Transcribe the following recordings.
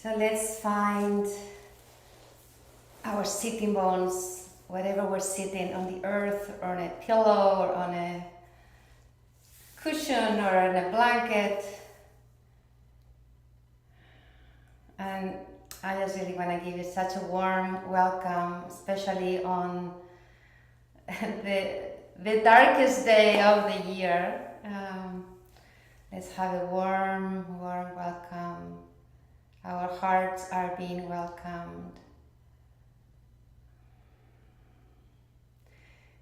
So let's find our sitting bones, wherever we're sitting, on the earth or on a pillow or on a cushion or on a blanket. And I just really want to give you such a warm welcome, especially on the darkest day of the year. Let's have a warm welcome. Our hearts are being welcomed.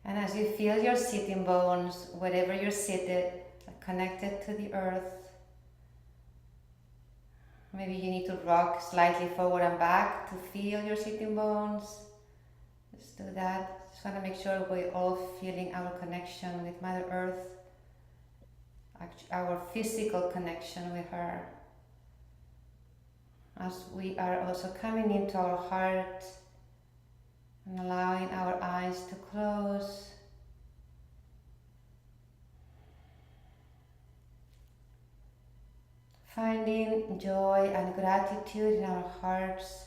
And as you feel your sitting bones, wherever you're seated, connected to the earth, maybe you need to rock slightly forward and back to feel your sitting bones. Just do that. Just want to make sure we're all feeling our connection with Mother Earth, our physical connection with her. As we are also coming into our heart and allowing our eyes to close. Finding joy and gratitude in our hearts.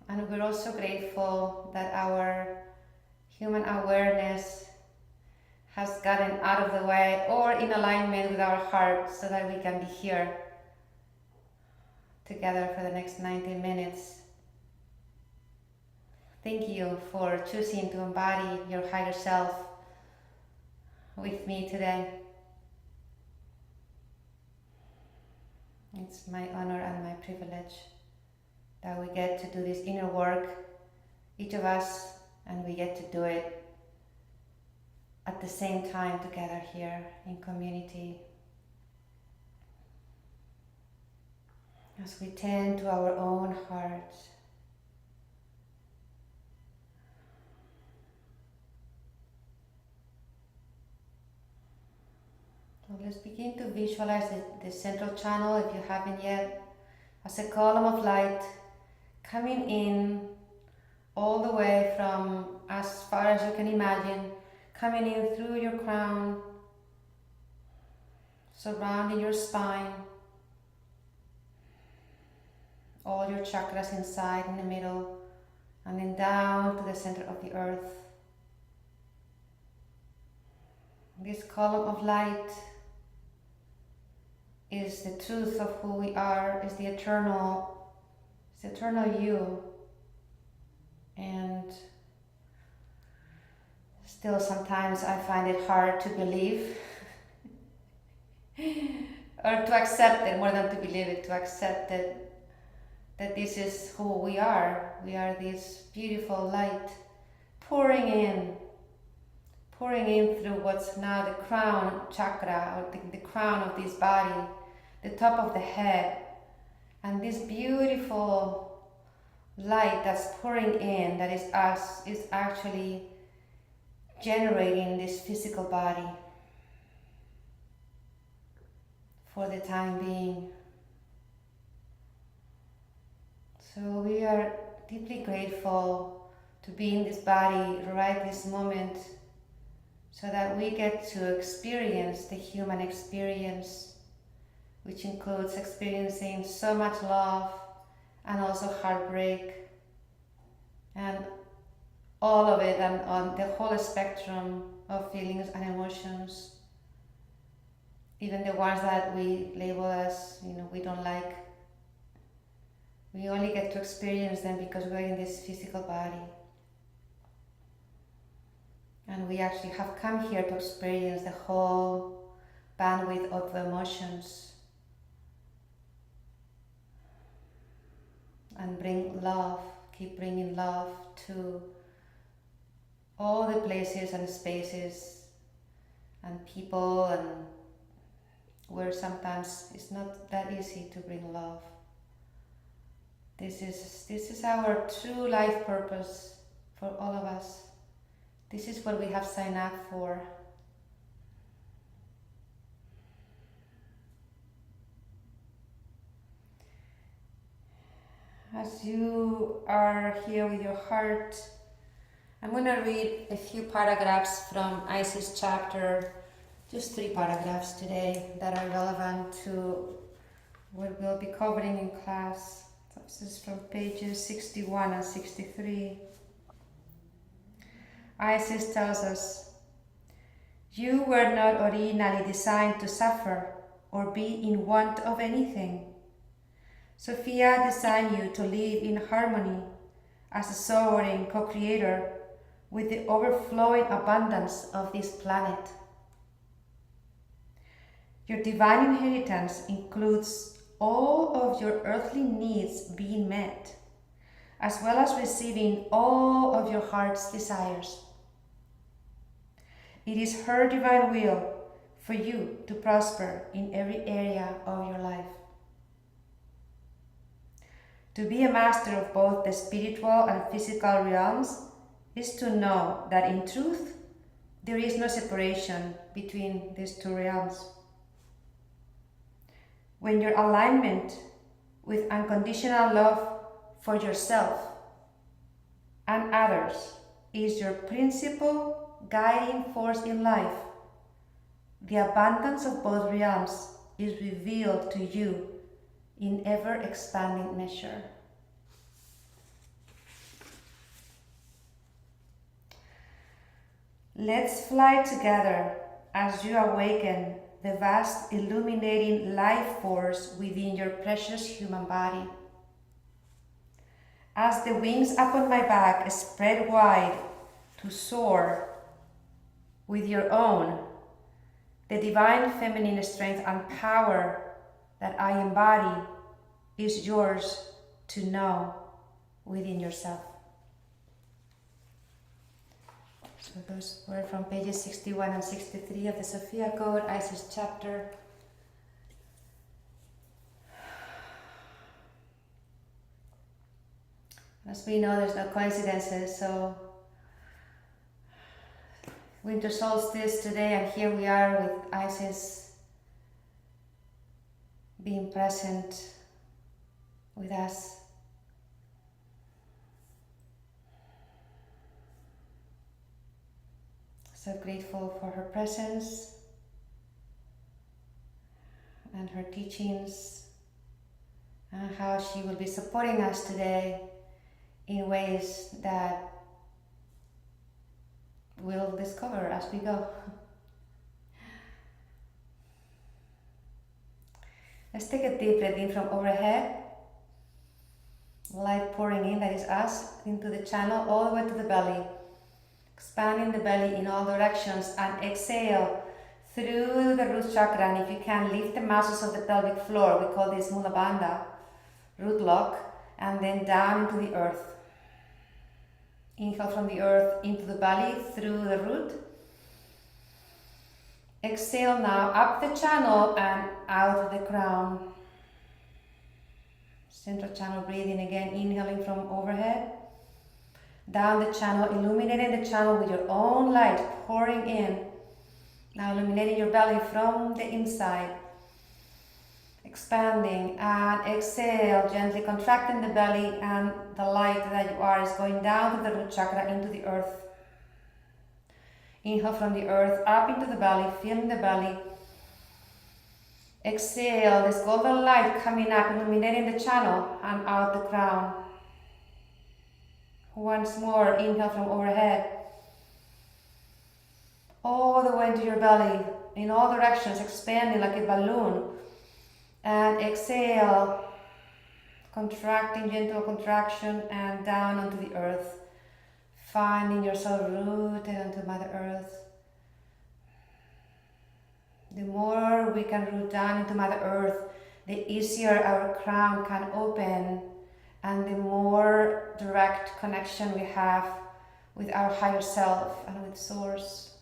And we're also grateful that our human awareness has gotten out of the way or in alignment with our heart so that we can be here together for the next 90 minutes. Thank you for choosing to embody your higher self with me today. It's my honor and my privilege that we get to do this inner work, each of us, and we get to do it at the same time together here in community. As we tend to our own hearts. So let's begin to visualize the central channel, if you haven't yet, as a column of light coming in all the way from as far as you can imagine, coming in through your crown, surrounding your spine, all your chakras inside, in the middle, and then down to the center of the earth. This column of light is the truth of who we are, is the eternal you. And still sometimes I find it hard to believe or to accept it, more than to believe it, to accept it, that this is who we are. We are this beautiful light pouring in through what's now the crown chakra, or the crown of this body, the top of the head, and this beautiful light that's pouring in, that is us, is actually generating this physical body for the time being. So we are deeply grateful to be in this body right this moment, so that we get to experience the human experience, which includes experiencing so much love and also heartbreak and all of it, and on the whole spectrum of feelings and emotions, even the ones that we label as, we don't like. We only get to experience them because we're in this physical body. And we actually have come here to experience the whole bandwidth of emotions and bring love, keep bringing love to all the places and spaces and people, and where sometimes it's not that easy to bring love. This is our true life purpose for all of us. This is what we have signed up for. As you are here with your heart, I'm going to read a few paragraphs from Isis chapter, just 3 paragraphs today that are relevant to what we'll be covering in class. So this is from pages 61 and 63. Isis tells us, "You were not originally designed to suffer or be in want of anything. Sophia designed you to live in harmony as a sovereign co-creator with the overflowing abundance of this planet. Your divine inheritance includes all of your earthly needs being met, as well as receiving all of your heart's desires. It is her divine will for you to prosper in every area of your life. To be a master of both the spiritual and physical realms is to know that in truth, there is no separation between these two realms. When your alignment with unconditional love for yourself and others is your principal guiding force in life, the abundance of both realms is revealed to you in ever-expanding measure." Let's fly together as you awaken the vast illuminating life force within your precious human body. As the wings upon my back spread wide to soar with your own, the divine feminine strength and power that I embody is yours to know within yourself. So those were from pages 61 and 63 of the Sophia Code, Isis chapter. As we know, there's no coincidences, so winter solstice today, and here we are with Isis being present with us. So grateful for her presence and her teachings and how she will be supporting us today in ways that we'll discover as we go. Let's take a deep breath in from overhead. Light pouring in, that is us, into the channel all the way to the belly. Expanding the belly in all directions, and exhale through the root chakra. And if you can, lift the muscles of the pelvic floor. We call this Mula Bandha, root lock, and then down into the earth. Inhale from the earth into the belly through the root. Exhale now up the channel and out of the crown. Central channel breathing again, inhaling from overhead. Down the channel, illuminating the channel with your own light pouring in. Now illuminating your belly from the inside. Expanding and exhale, gently contracting the belly, and the light that you are is going down to the root chakra into the earth. Inhale from the earth up into the belly, feeling the belly. Exhale, this golden light coming up, illuminating the channel and out the crown. Once more, inhale from overhead. All the way into your belly, in all directions, expanding like a balloon. And exhale, contracting, gentle contraction, and down onto the earth. Finding yourself rooted onto Mother Earth. The more we can root down into Mother Earth, the easier our crown can open, and the more direct connection we have with our higher self and with Source.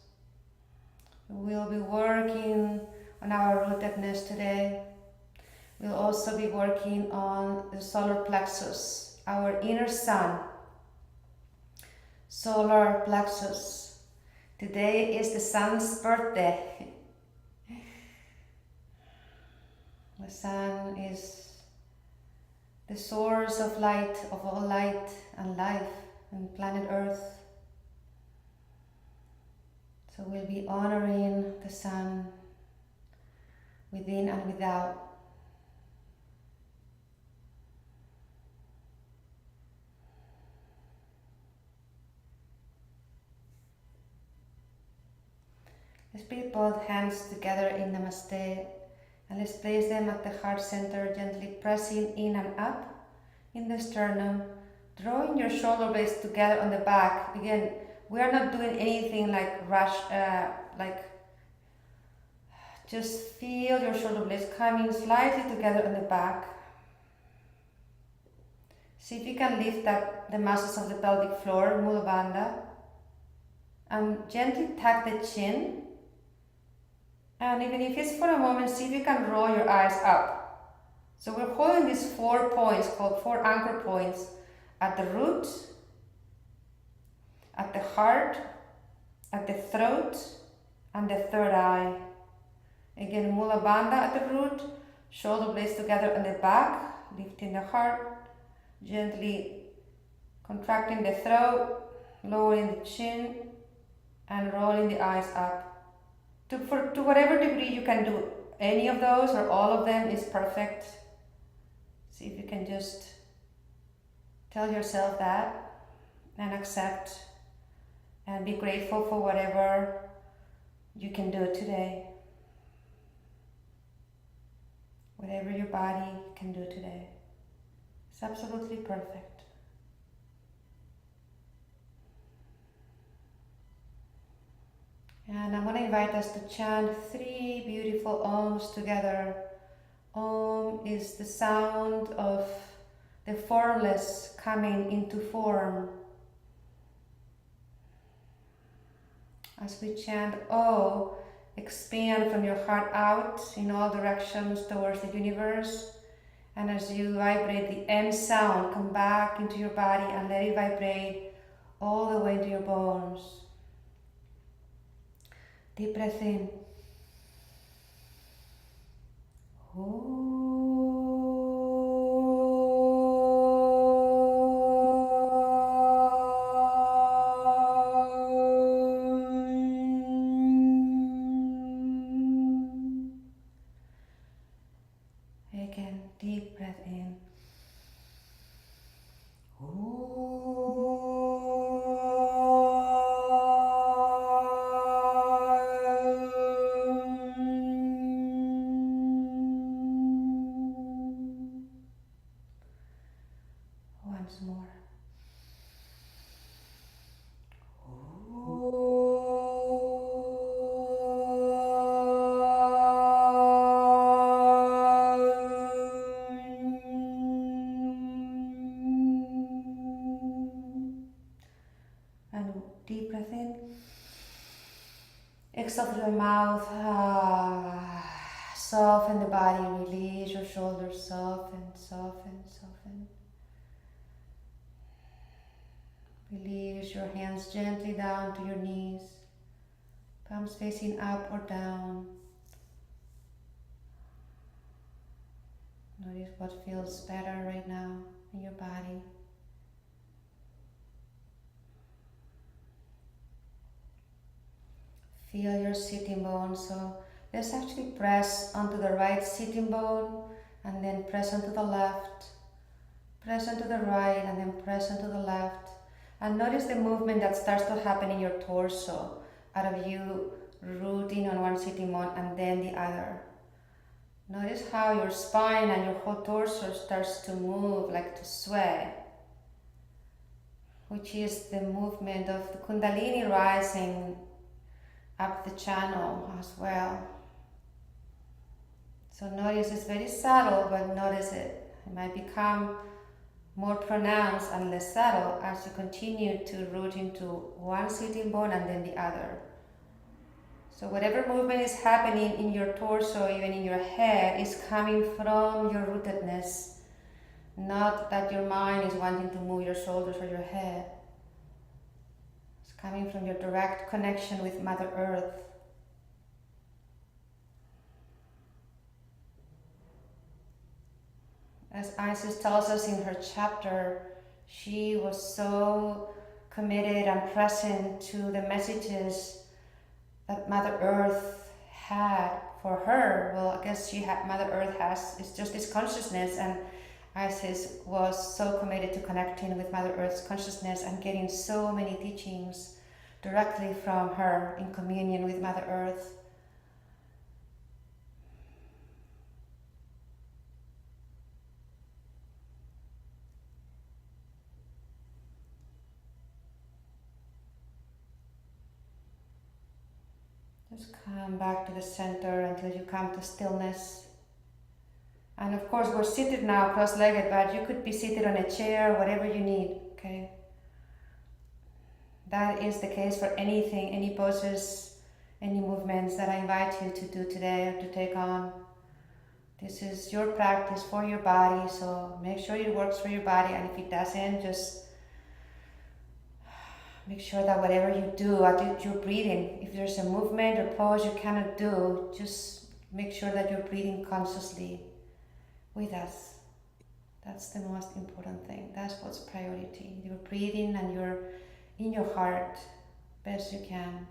We'll be working on our rootedness today. We'll also be working on the solar plexus, our inner sun. Solar plexus. Today is the sun's birthday. The sun is the source of light, of all light and life on planet Earth. So we'll be honoring the sun within and without. put both hands together in Namaste, and let's place them at the heart center, gently pressing in and up in the sternum, drawing your shoulder blades together on the back. Again, we are not doing anything like rush, just feel your shoulder blades coming slightly together on the back. See if you can lift up the muscles of the pelvic floor, Mula Bandha, and gently tuck the chin. And even if it's for a moment, see if you can roll your eyes up. So we're holding these 4 points, called 4 anchor points, at the root, at the heart, at the throat, and the third eye. Again, Mula Bandha at the root, shoulder blades together on the back, lifting the heart, gently contracting the throat, lowering the chin, and rolling the eyes up. To whatever degree you can do any of those or all of them is perfect. See if you can just tell yourself that and accept and be grateful for whatever you can do today. Whatever your body can do today. It's absolutely perfect. And I'm going to invite us to chant 3 beautiful Oms together. Om is the sound of the formless coming into form. As we chant O, expand from your heart out in all directions towards the universe. And as you vibrate the M sound, come back into your body and let it vibrate all the way to your bones. Deep breath in. Again, deep breath in. Once more. And deep breath in. Exhale through the mouth. Soften the body. Release your shoulders. Soften, soften, soften. Release your hands gently down to your knees. Palms facing up or down. Notice what feels better right now in your body. Feel your sitting bones. So let's actually press onto the right sitting bone and then press onto the left. Press onto the right and then press onto the left. And notice the movement that starts to happen in your torso out of you rooting on one sitting bone and then the other. Notice how your spine and your whole torso starts to move, like to sway, which is the movement of the Kundalini rising up the channel as well. So notice it's very subtle, but notice it. It might become more pronounced and less subtle as you continue to root into one sitting bone and then the other. So whatever movement is happening in your torso, even in your head, is coming from your rootedness. Not that your mind is wanting to move your shoulders or your head. It's coming from your direct connection with Mother Earth. As Isis tells us in her chapter, she was so committed and present to the messages that Mother Earth had for her. Well, I guess Mother Earth has, it's just this consciousness, and Isis was so committed to connecting with Mother Earth's consciousness and getting so many teachings directly from her in communion with Mother Earth. Just come back to the center until you come to stillness. And of course, we're seated now cross-legged, but you could be seated on a chair, whatever you need, okay? That is the case for anything, any poses, any movements that I invite you to do today or to take on. This is your practice for your body, so make sure it works for your body, and if it doesn't, just make sure that whatever you do, you're breathing. If there's a movement or pose you cannot do, just make sure that you're breathing consciously with us. That's the most important thing. That's what's priority. You're breathing and you're in your heart, best you can.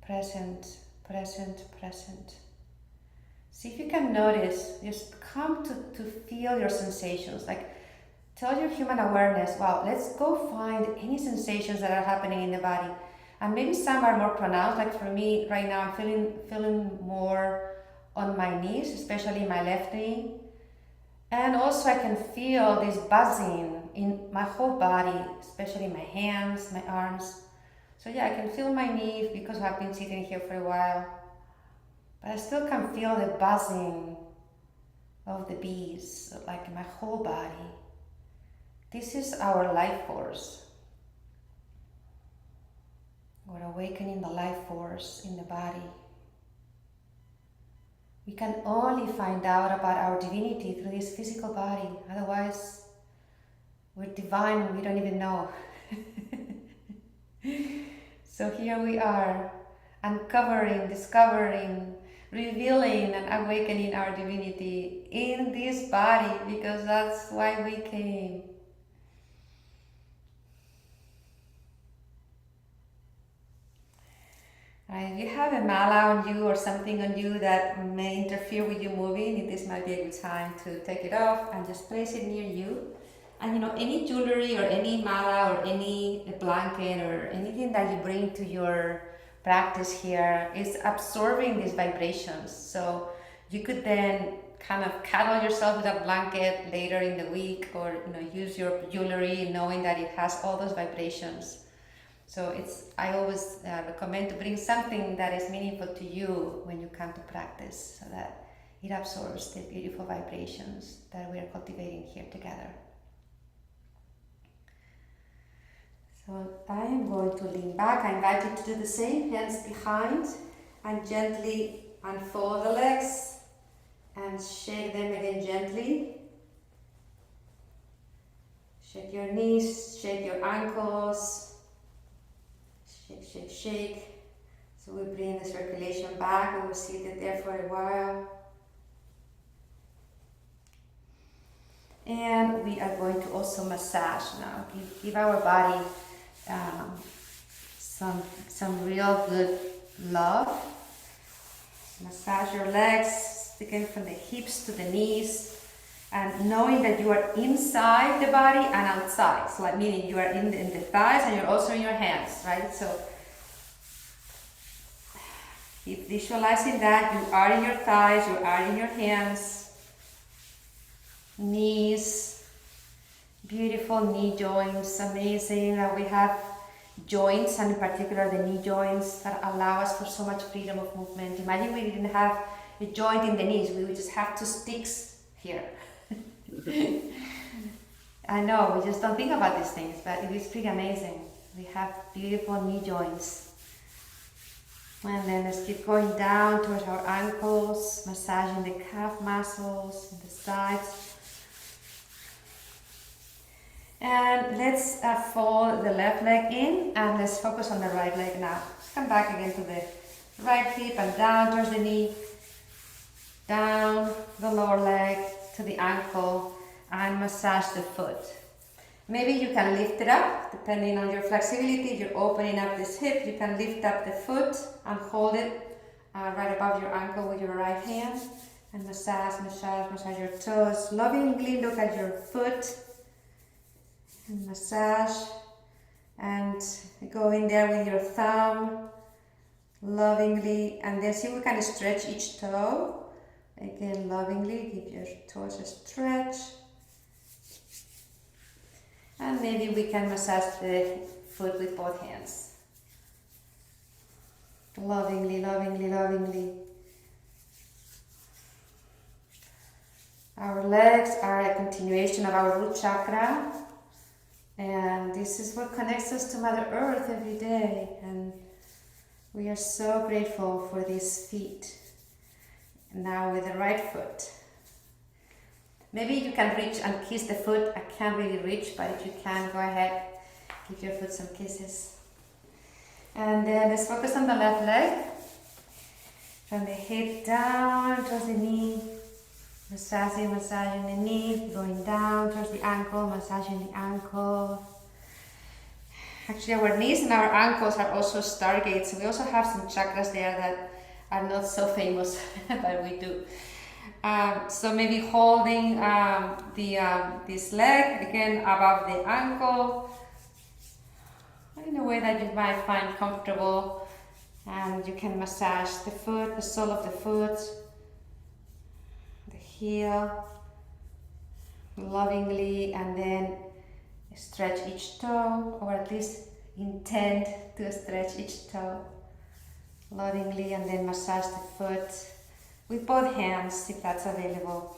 Present, present, present. See if you can notice, just come to feel your sensations. Like, tell your human awareness, wow, let's go find any sensations that are happening in the body. And maybe some are more pronounced, like for me right now, I'm feeling more on my knees, especially my left knee. And also I can feel this buzzing in my whole body, especially my hands, my arms. So yeah, I can feel my knee because I've been sitting here for a while. But I still can feel the buzzing of the bees, like in my whole body. This is our life force. We're awakening the life force in the body. We can only find out about our divinity through this physical body. Otherwise, we're divine and we don't even know. So here we are, uncovering, discovering, revealing and awakening our divinity in this body, because that's why we came. If you have a mala on you or something on you that may interfere with you moving, this might be a good time to take it off and just place it near you. And any jewelry or any mala or any blanket or anything that you bring to your practice here is absorbing these vibrations. So you could then kind of cuddle yourself with a blanket later in the week, or use your jewelry knowing that it has all those vibrations. So I always recommend to bring something that is meaningful to you when you come to practice, so that it absorbs the beautiful vibrations that we are cultivating here together. So I am going to lean back. I invite you to do the same, hands behind, and gently unfold the legs and shake them again gently. Shake your knees, shake your ankles. Shake, shake, shake. So we bring the circulation back. We will sit there for a while. And we are going to also massage now. Give our body some real good love. Massage your legs, again from the hips to the knees, and knowing that you are inside the body and outside. So like meaning you are in the thighs and you're also in your hands, right? So keep visualizing that you are in your thighs, you are in your hands, knees, beautiful knee joints, amazing that we have joints, and in particular the knee joints that allow us for so much freedom of movement. Imagine we didn't have a joint in the knees, we would just have two sticks here. I know, we just don't think about these things, but it is pretty amazing. We have beautiful knee joints. And then let's keep going down towards our ankles, massaging the calf muscles, the sides. And let's fold the left leg in, and let's focus on the right leg now. Come back again to the right hip and down towards the knee, down the lower leg to the ankle, and massage the foot. Maybe you can lift it up, depending on your flexibility. If you're opening up this hip, you can lift up the foot and hold it right above your ankle with your right hand, and massage your toes. Lovingly look at your foot and massage And go in there with your thumb, lovingly, and then see if we can stretch each toe. Again, lovingly, give your toes a stretch. And maybe we can massage the foot with both hands. Lovingly, lovingly, lovingly. Our legs are a continuation of our root chakra. And this is what connects us to Mother Earth every day. And we are so grateful for these feet. Now with the right foot. Maybe you can reach and kiss the foot. I can't really reach, but if you can, go ahead. Give your foot some kisses. And then let's focus on the left leg. From the hip down towards the knee. Massaging the knee, going down towards the ankle, massaging the ankle. Actually, our knees and our ankles are also stargates. So we also have some chakras there that are not so famous, but we do. So maybe holding this leg again above the ankle in a way that you might find comfortable, and you can massage the foot, the sole of the foot, the heel, lovingly, and then stretch each toe, or at least intend to stretch each toe lovingly, and then massage the foot with both hands if that's available.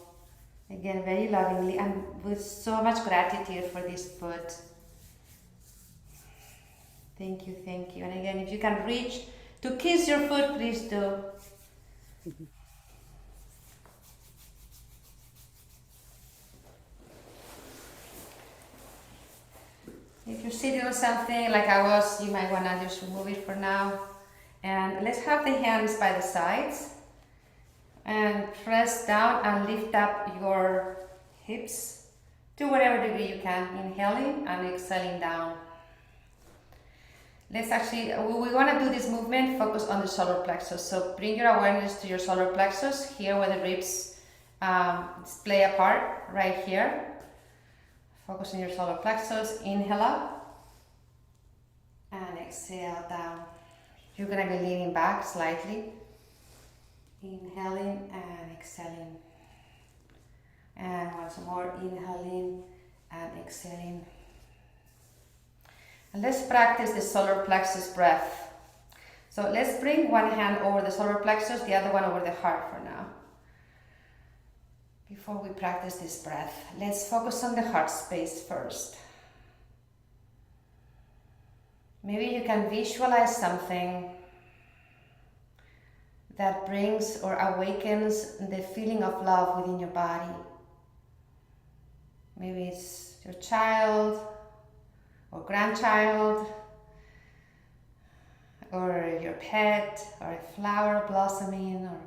Again, very lovingly and with so much gratitude for this foot. Thank you, thank you. And again, if you can reach to kiss your foot, please do. If you're sitting on something like I was, you might want to just remove it for now. And let's have the hands by the sides. And press down and lift up your hips to whatever degree you can. Inhaling and exhaling down. Let's actually, we want to do this movement, focus on the solar plexus. So bring your awareness to your solar plexus, here where the ribs play a part, right here. Focus on your solar plexus, inhale up and exhale down. You're going to be leaning back slightly, inhaling and exhaling. And once more, inhaling and exhaling. And let's practice the solar plexus breath. So let's bring one hand over the solar plexus, the other one over the heart for now. Before we practice this breath, let's focus on the heart space first. Maybe you can visualize something that brings or awakens the feeling of love within your body. Maybe it's your child or grandchild, or your pet, or a flower blossoming, or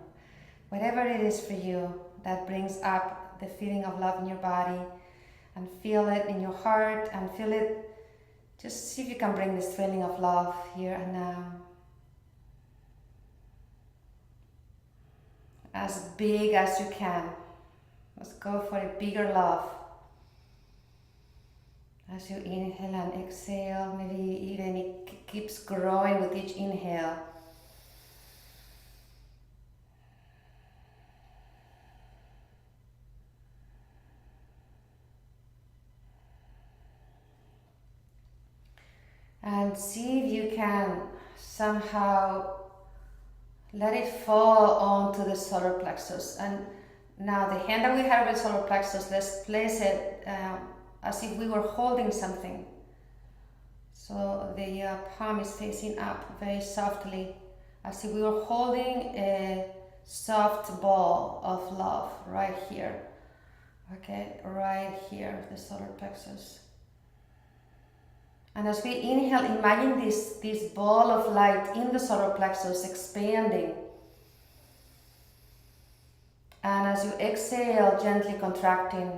whatever it is for you that brings up the feeling of love in your body, and feel it in your heart, and feel it. Just see if you can bring this feeling of love here and now. As big as you can. Let's go for a bigger love. As you inhale and exhale, maybe even it keeps growing with each inhale. And see if you can somehow let it fall onto the solar plexus. And now the hand that we have with solar plexus, let's place it as if we were holding something. So the palm is facing up very softly, as if we were holding a soft ball of love right here. Okay, right here, the solar plexus. And as we inhale, imagine this ball of light in the solar plexus expanding. And as you exhale, gently contracting.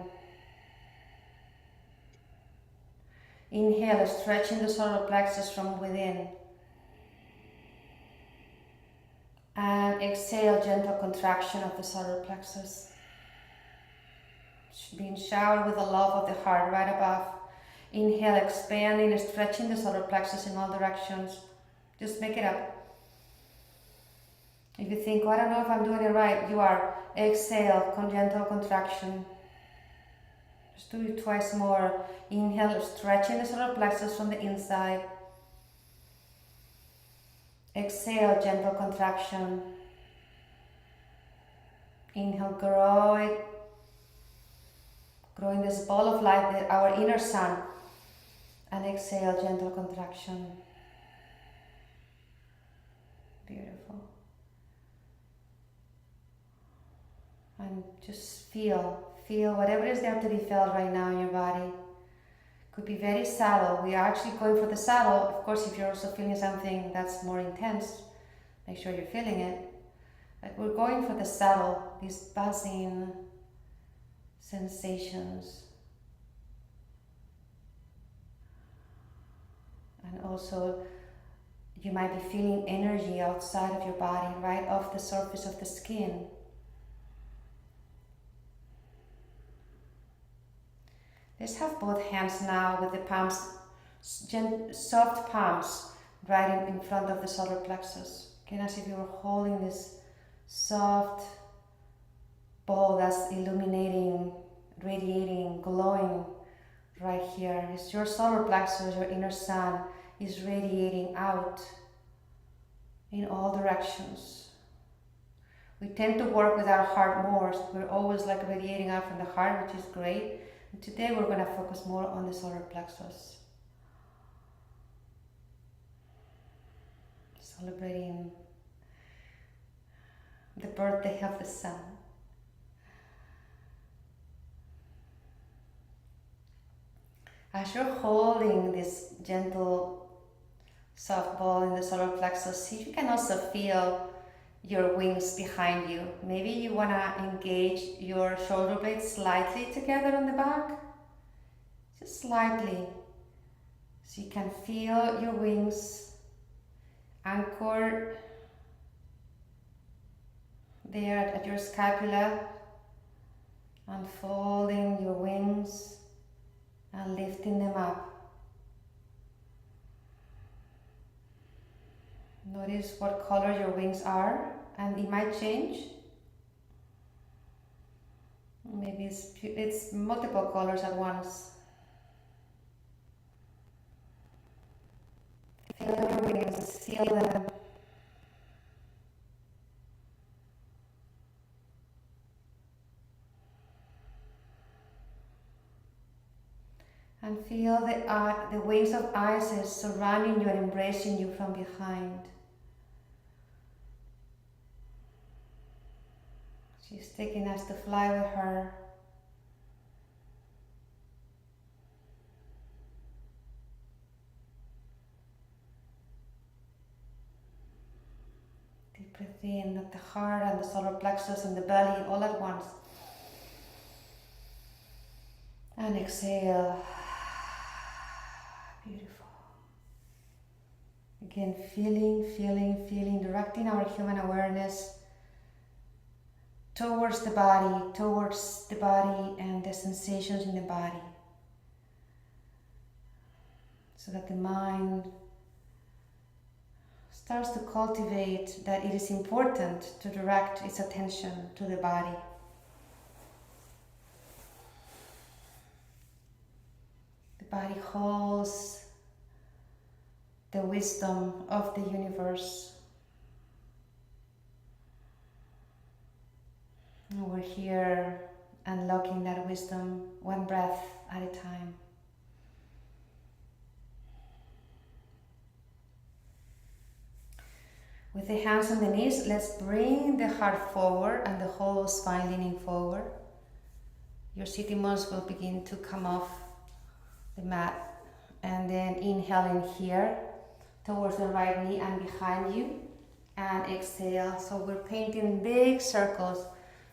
Inhale, stretching the solar plexus from within. And exhale, gentle contraction of the solar plexus. Being showered with the love of the heart right above. Inhale, expanding and stretching the solar plexus in all directions. Just make it up. If you think, oh, I don't know if I'm doing it right, you are. Exhale, gentle contraction. Just do it twice more. Inhale, stretching the solar plexus from the inside. Exhale, gentle contraction. Inhale, grow it. Growing this ball of light, our inner sun. And exhale, gentle contraction. Beautiful. And just feel whatever is there to be felt right now in your body. Could be very subtle. We are actually going for the subtle. Of course, if you're also feeling something that's more intense, make sure you're feeling it. But we're going for the subtle, these buzzing sensations. And also, you might be feeling energy outside of your body, right off the surface of the skin. Let's have both hands now with the palms, soft palms, right in front of the solar plexus. Again, as if you were holding this soft ball that's illuminating, radiating, glowing right here. It's your solar plexus, your inner sun is radiating out in all directions. We tend to work with our heart more, so we're always like radiating out from the heart, which is great. And today we're going to focus more on the solar plexus. Celebrating the birthday of the sun. As you're holding this gentle, soft ball in the solar plexus, see if you can also feel your wings behind you. Maybe you want to engage your shoulder blades slightly together on the back. Just slightly. So you can feel your wings anchored there at your scapula, unfolding your wings and lifting them up. Notice what color your wings are, and it might change. Maybe it's multiple colors at once. Feel your wings, feel them. And feel the wings of Isis surrounding you and embracing you from behind. She's taking us to fly with her. Deep breath in at the heart and the solar plexus and the belly all at once. And exhale. Beautiful. Again, feeling, directing our human awareness towards the body and the sensations in the body. So that the mind starts to cultivate that it is important to direct its attention to the body. The body holds the wisdom of the universe. And we're here unlocking that wisdom one breath at a time. With the hands on the knees, let's bring the heart forward and the whole spine leaning forward. Your sitting bones will begin to come off the mat. And then inhale in here towards the right knee and behind you. And exhale. So we're painting big circles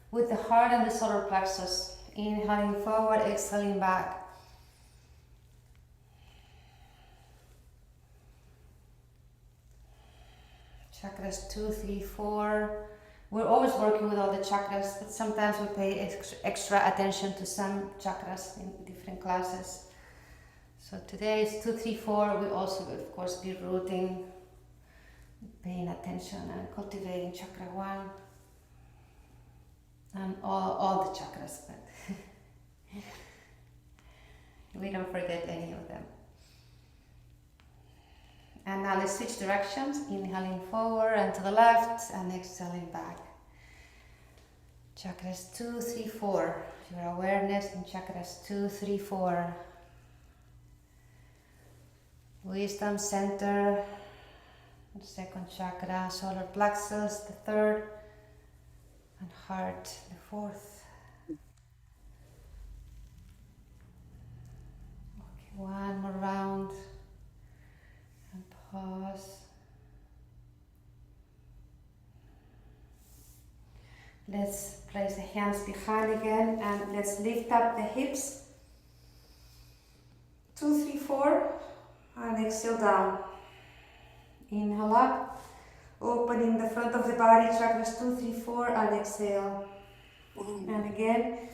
with the heart and the solar plexus. Inhaling forward, exhaling back. Chakras 2, 3, 4. We're always working with all the chakras, but sometimes we pay extra attention to some chakras in different classes. So today is 2, 3, 4. We also will of course be rooting, paying attention and cultivating chakra 1 and all the chakras, but we don't forget any of them. And now let's switch directions, inhaling forward and to the left and exhaling back. Chakras 2, 3, 4. Your awareness in chakras 2, 3, 4. Wisdom center, the second chakra, solar plexus, the third, and heart, the fourth. Okay, one more round and pause. Let's place the hands behind again and let's lift up the hips. 2, 3, 4. And exhale down. Inhale up, opening the front of the body, chakras 2, 3, 4, and exhale. And again.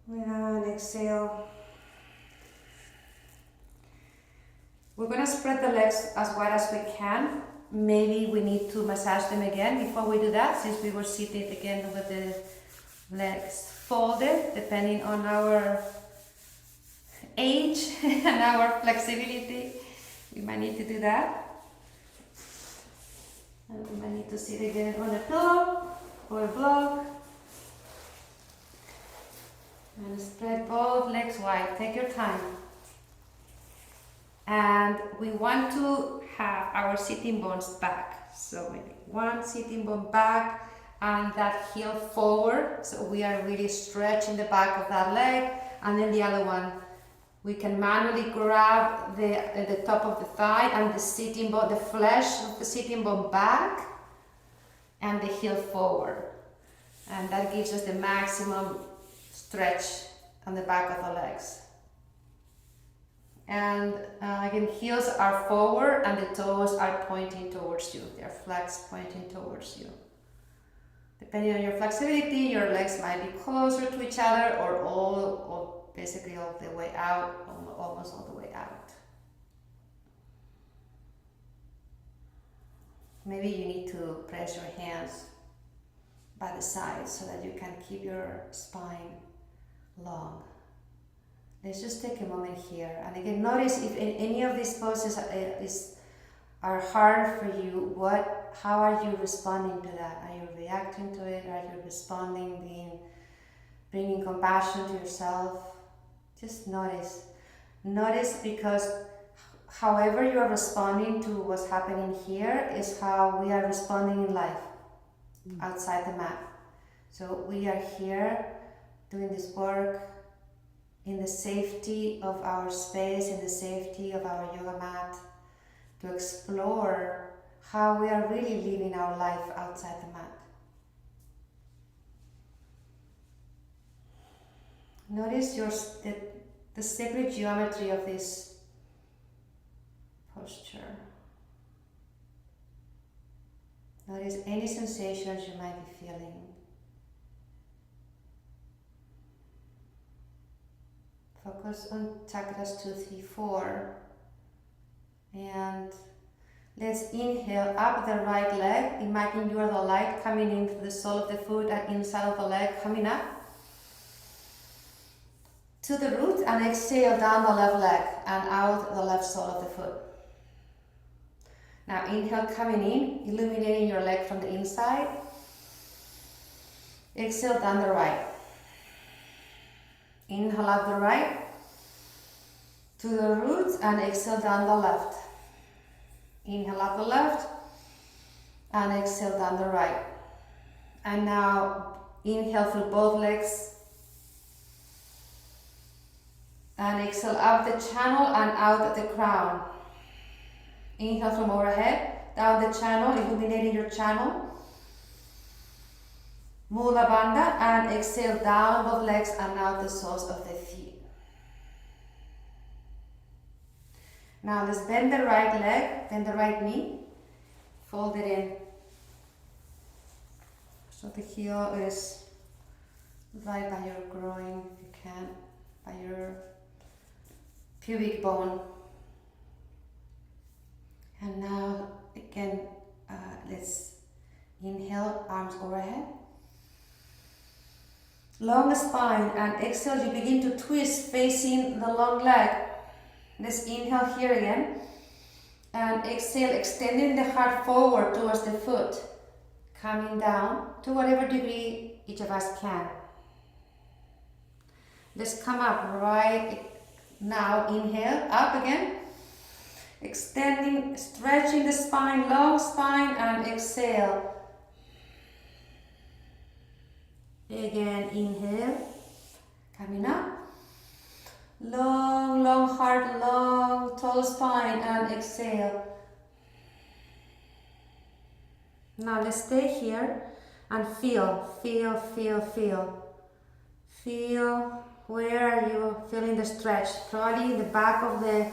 And exhale. We're going to spread the legs as wide as we can. Maybe we need to massage them again before we do that, since we were sitting again with the legs folded, depending on our age and our flexibility. We might need to do that. And we might need to sit again on a pillow or a block. And spread both legs wide. Take your time. And we want to have our sitting bones back. So maybe one sitting bone back and that heel forward. So we are really stretching the back of that leg. And then the other one, we can manually grab the top of the thigh and the sitting bone, the flesh of the sitting bone back and the heel forward. And that gives us the maximum stretch on the back of the legs. And again, heels are forward and the toes are pointing towards you. They're flexed, pointing towards you. Depending on your flexibility, your legs might be closer to each other or basically all the way out, almost all the way out. Maybe you need to press your hands by the sides so that you can keep your spine long. Let's just take a moment here. And again, notice if in any of these poses are hard for you, how are you responding to that? Are you reacting to it? Are you responding, bringing compassion to yourself? Just notice. Notice, because however you are responding to what's happening here is how we are responding in life, outside the mat. So we are here doing this work in the safety of our space, in the safety of our yoga mat, to explore how we are really living our life outside the mat. Notice the sacred geometry of this posture. Notice any sensations you might be feeling. Focus on chakras 2, 3, 4. And let's inhale up the right leg. Imagine you are the light coming into the sole of the foot and inside of the leg coming up to the root, and exhale down the left leg and out the left sole of the foot. Now inhale coming in, illuminating your leg from the inside. Exhale down the right. Inhale up the right to the root and exhale down the left. Inhale up the left and exhale down the right. And now inhale through both legs and exhale up the channel and out at the crown. Inhale from overhead, down the channel, illuminating your channel. Mula Bandha, and exhale down both legs and out the soles of the feet. Now let's bend the right leg, bend the right knee, fold it in. So the heel is right by your groin, if you can, by your pubic bone. And now again, let's inhale, arms overhead. Long spine, and exhale, you begin to twist facing the long leg. Let's inhale here again. And exhale, extending the heart forward towards the foot. Coming down to whatever degree each of us can. Let's come up right now. Inhale, up again. Extending, stretching the spine, long spine, and exhale. Again, inhale, coming up. Long, long heart, long, tall spine, and exhale. Now let's stay here and feel. Feel where are you feeling the stretch? Probably in the back of the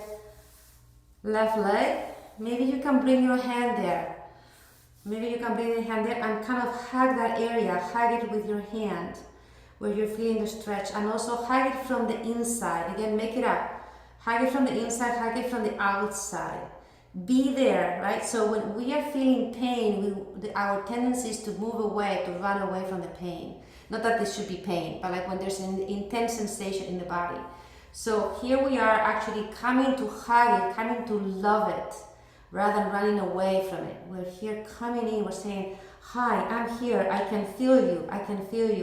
left leg. Maybe you can bring your hand there. And kind of hug that area. Hug it with your hand where you're feeling the stretch. And also hug it from the inside. Again, make it up. Hug it from the inside, hug it from the outside. Be there, right? So when we are feeling pain, our tendency is to move away, to run away from the pain. Not that this should be pain, but like when there's an intense sensation in the body. So here we are actually coming to hug it, coming to love it, rather than running away from it. We're here coming in, we're saying, hi, I'm here, I can feel you,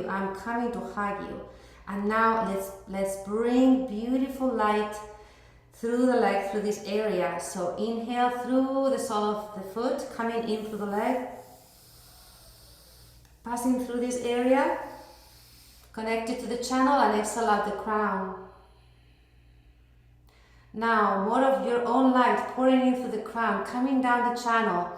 I'm coming to hug you. And now let's bring beautiful light through the leg, through this area. So inhale through the sole of the foot, coming in through the leg, passing through this area, connected to the channel, and exhale out the crown. Now, more of your own light pouring in through the crown, coming down the channel,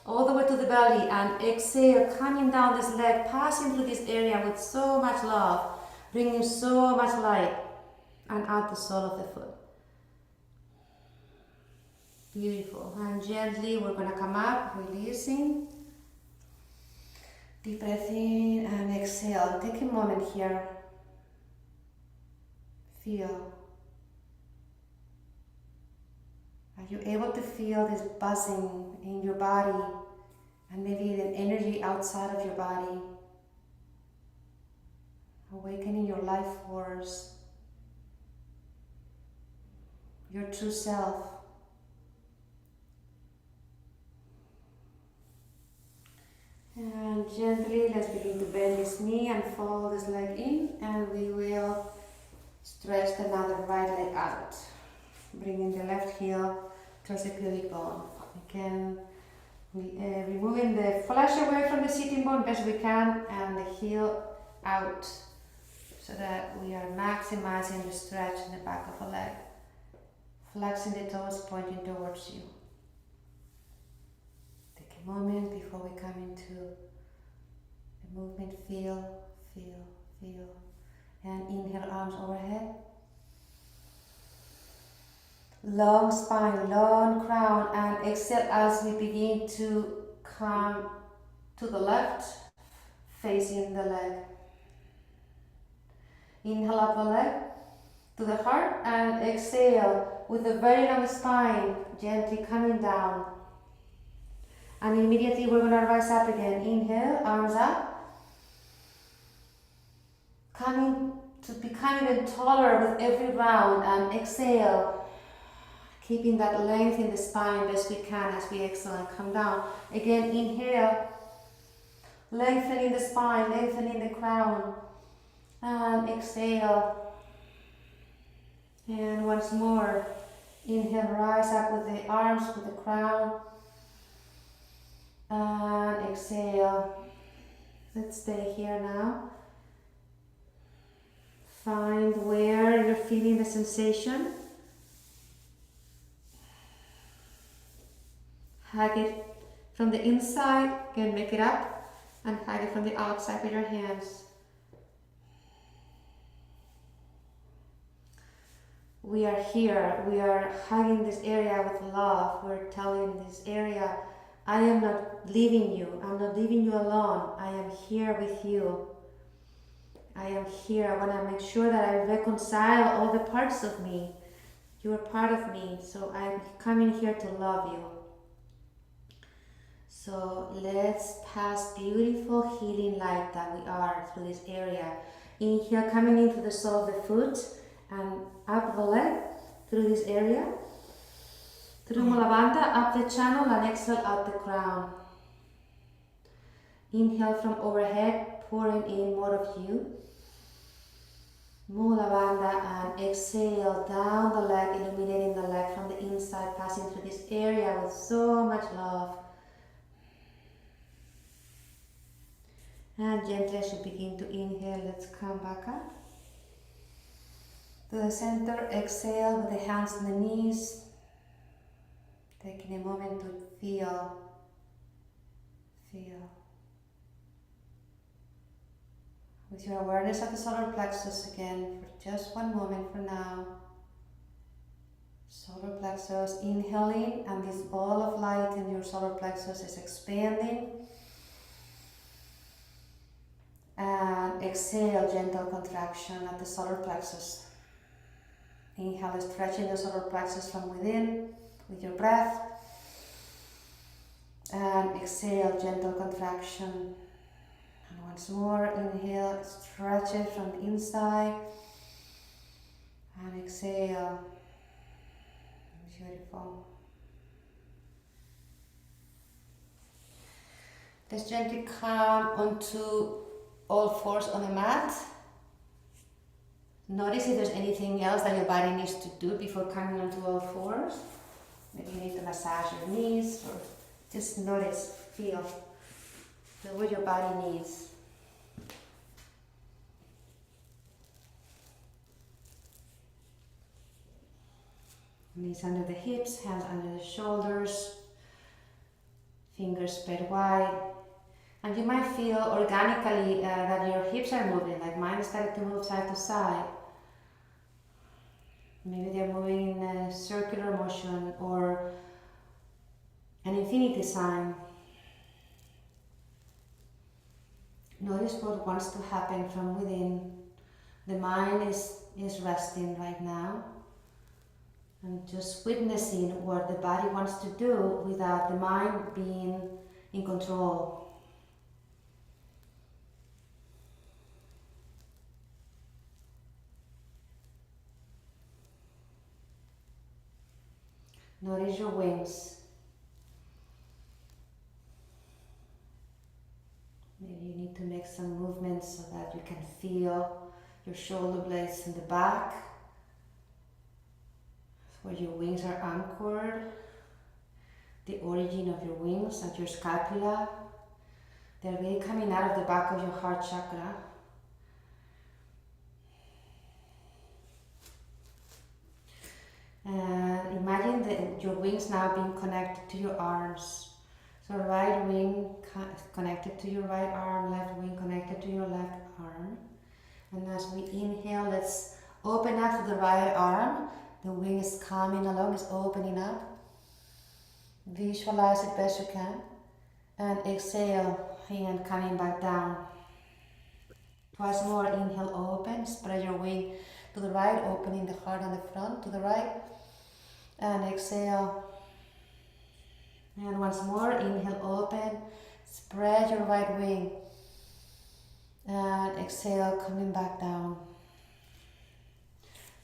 all the way to the belly, and exhale, coming down this leg, passing through this area with so much love, bringing so much light, and out the sole of the foot. Beautiful. And gently, we're going to come up, releasing. Deep breath in and exhale. Take a moment here. Feel. Are you able to feel this buzzing in your body and maybe the energy outside of your body? Awakening your life force, your true self. And gently, let's begin to bend this knee and follow this leg in, and we will stretch the other right leg out, bringing the left heel towards the pubic bone. Again, removing the flesh away from the sitting bone best we can, and the heel out, so that we are maximizing the stretch in the back of the leg, flexing the toes, pointing towards you. Moment before we come into the movement. Feel, and inhale, arms overhead. Long spine, long crown, and exhale as we begin to come to the left, facing the leg. Inhale up the leg to the heart, and exhale with a very long spine, gently coming down. And immediately we're going to rise up again. Inhale, arms up. Coming to become even taller with every round, and exhale. Keeping that length in the spine best we can as we exhale and come down. Again, inhale. Lengthening the spine, lengthening the crown. And exhale. And once more. Inhale, rise up with the arms, with the crown. And exhale. Let's stay here now. Find where you're feeling the sensation. Hug it from the inside. Again, make it up. And hug it from the outside with your hands. We are here. We are hugging this area with love. We're telling this area, I am not leaving you. I'm not leaving you alone. I am here with you. I am here. I want to make sure that I reconcile all the parts of me You're part of me, so I'm coming here to love you. So let's pass beautiful healing light that we are through this area. Inhale, coming into the sole of the foot and up the leg through this area. Through Mulavanda, up the channel, and exhale out the crown. Inhale from overhead, pouring in more of you. Mula Bandha, and exhale down the leg, illuminating the leg from the inside, passing through this area with so much love. And gently as you begin to inhale, let's come back up to the center. Exhale with the hands on the knees, taking a moment to feel. With your awareness of the solar plexus again, for just one moment for now. Solar plexus, inhaling, and this ball of light in your solar plexus is expanding. And exhale, gentle contraction at the solar plexus. Inhale, stretching the solar plexus from within with your breath. And exhale, gentle contraction. And once more, inhale, stretch it from the inside. And exhale. Beautiful. Let's gently come onto all fours on the mat. Notice if there's anything else that your body needs to do before coming onto all fours. Maybe you need to massage your knees, or just notice, feel what your body needs. Knees under the hips, hands under the shoulders, fingers spread wide. And you might feel organically that your hips are moving, like mine started to move side to side. Maybe they're moving in a circular motion or an infinity sign. Notice what wants to happen from within. The mind is resting right now. And just witnessing what the body wants to do without the mind being in control. Notice your wings. Maybe you need to make some movements so that you can feel your shoulder blades in the back, where your wings are anchored, the origin of your wings at your scapula. They're really coming out of the back of your heart chakra. And imagine your wings now being connected to your arms. So right wing connected to your right arm, left wing connected to your left arm. And as we inhale, let's open up to the right arm. The wing is coming along, is opening up. Visualize it best you can. And exhale, hand coming back down. Twice more, inhale, open. Spread your wing to the right, opening the heart on the front to the right. And exhale. And once more, inhale, open. Spread your right wing. And exhale, coming back down.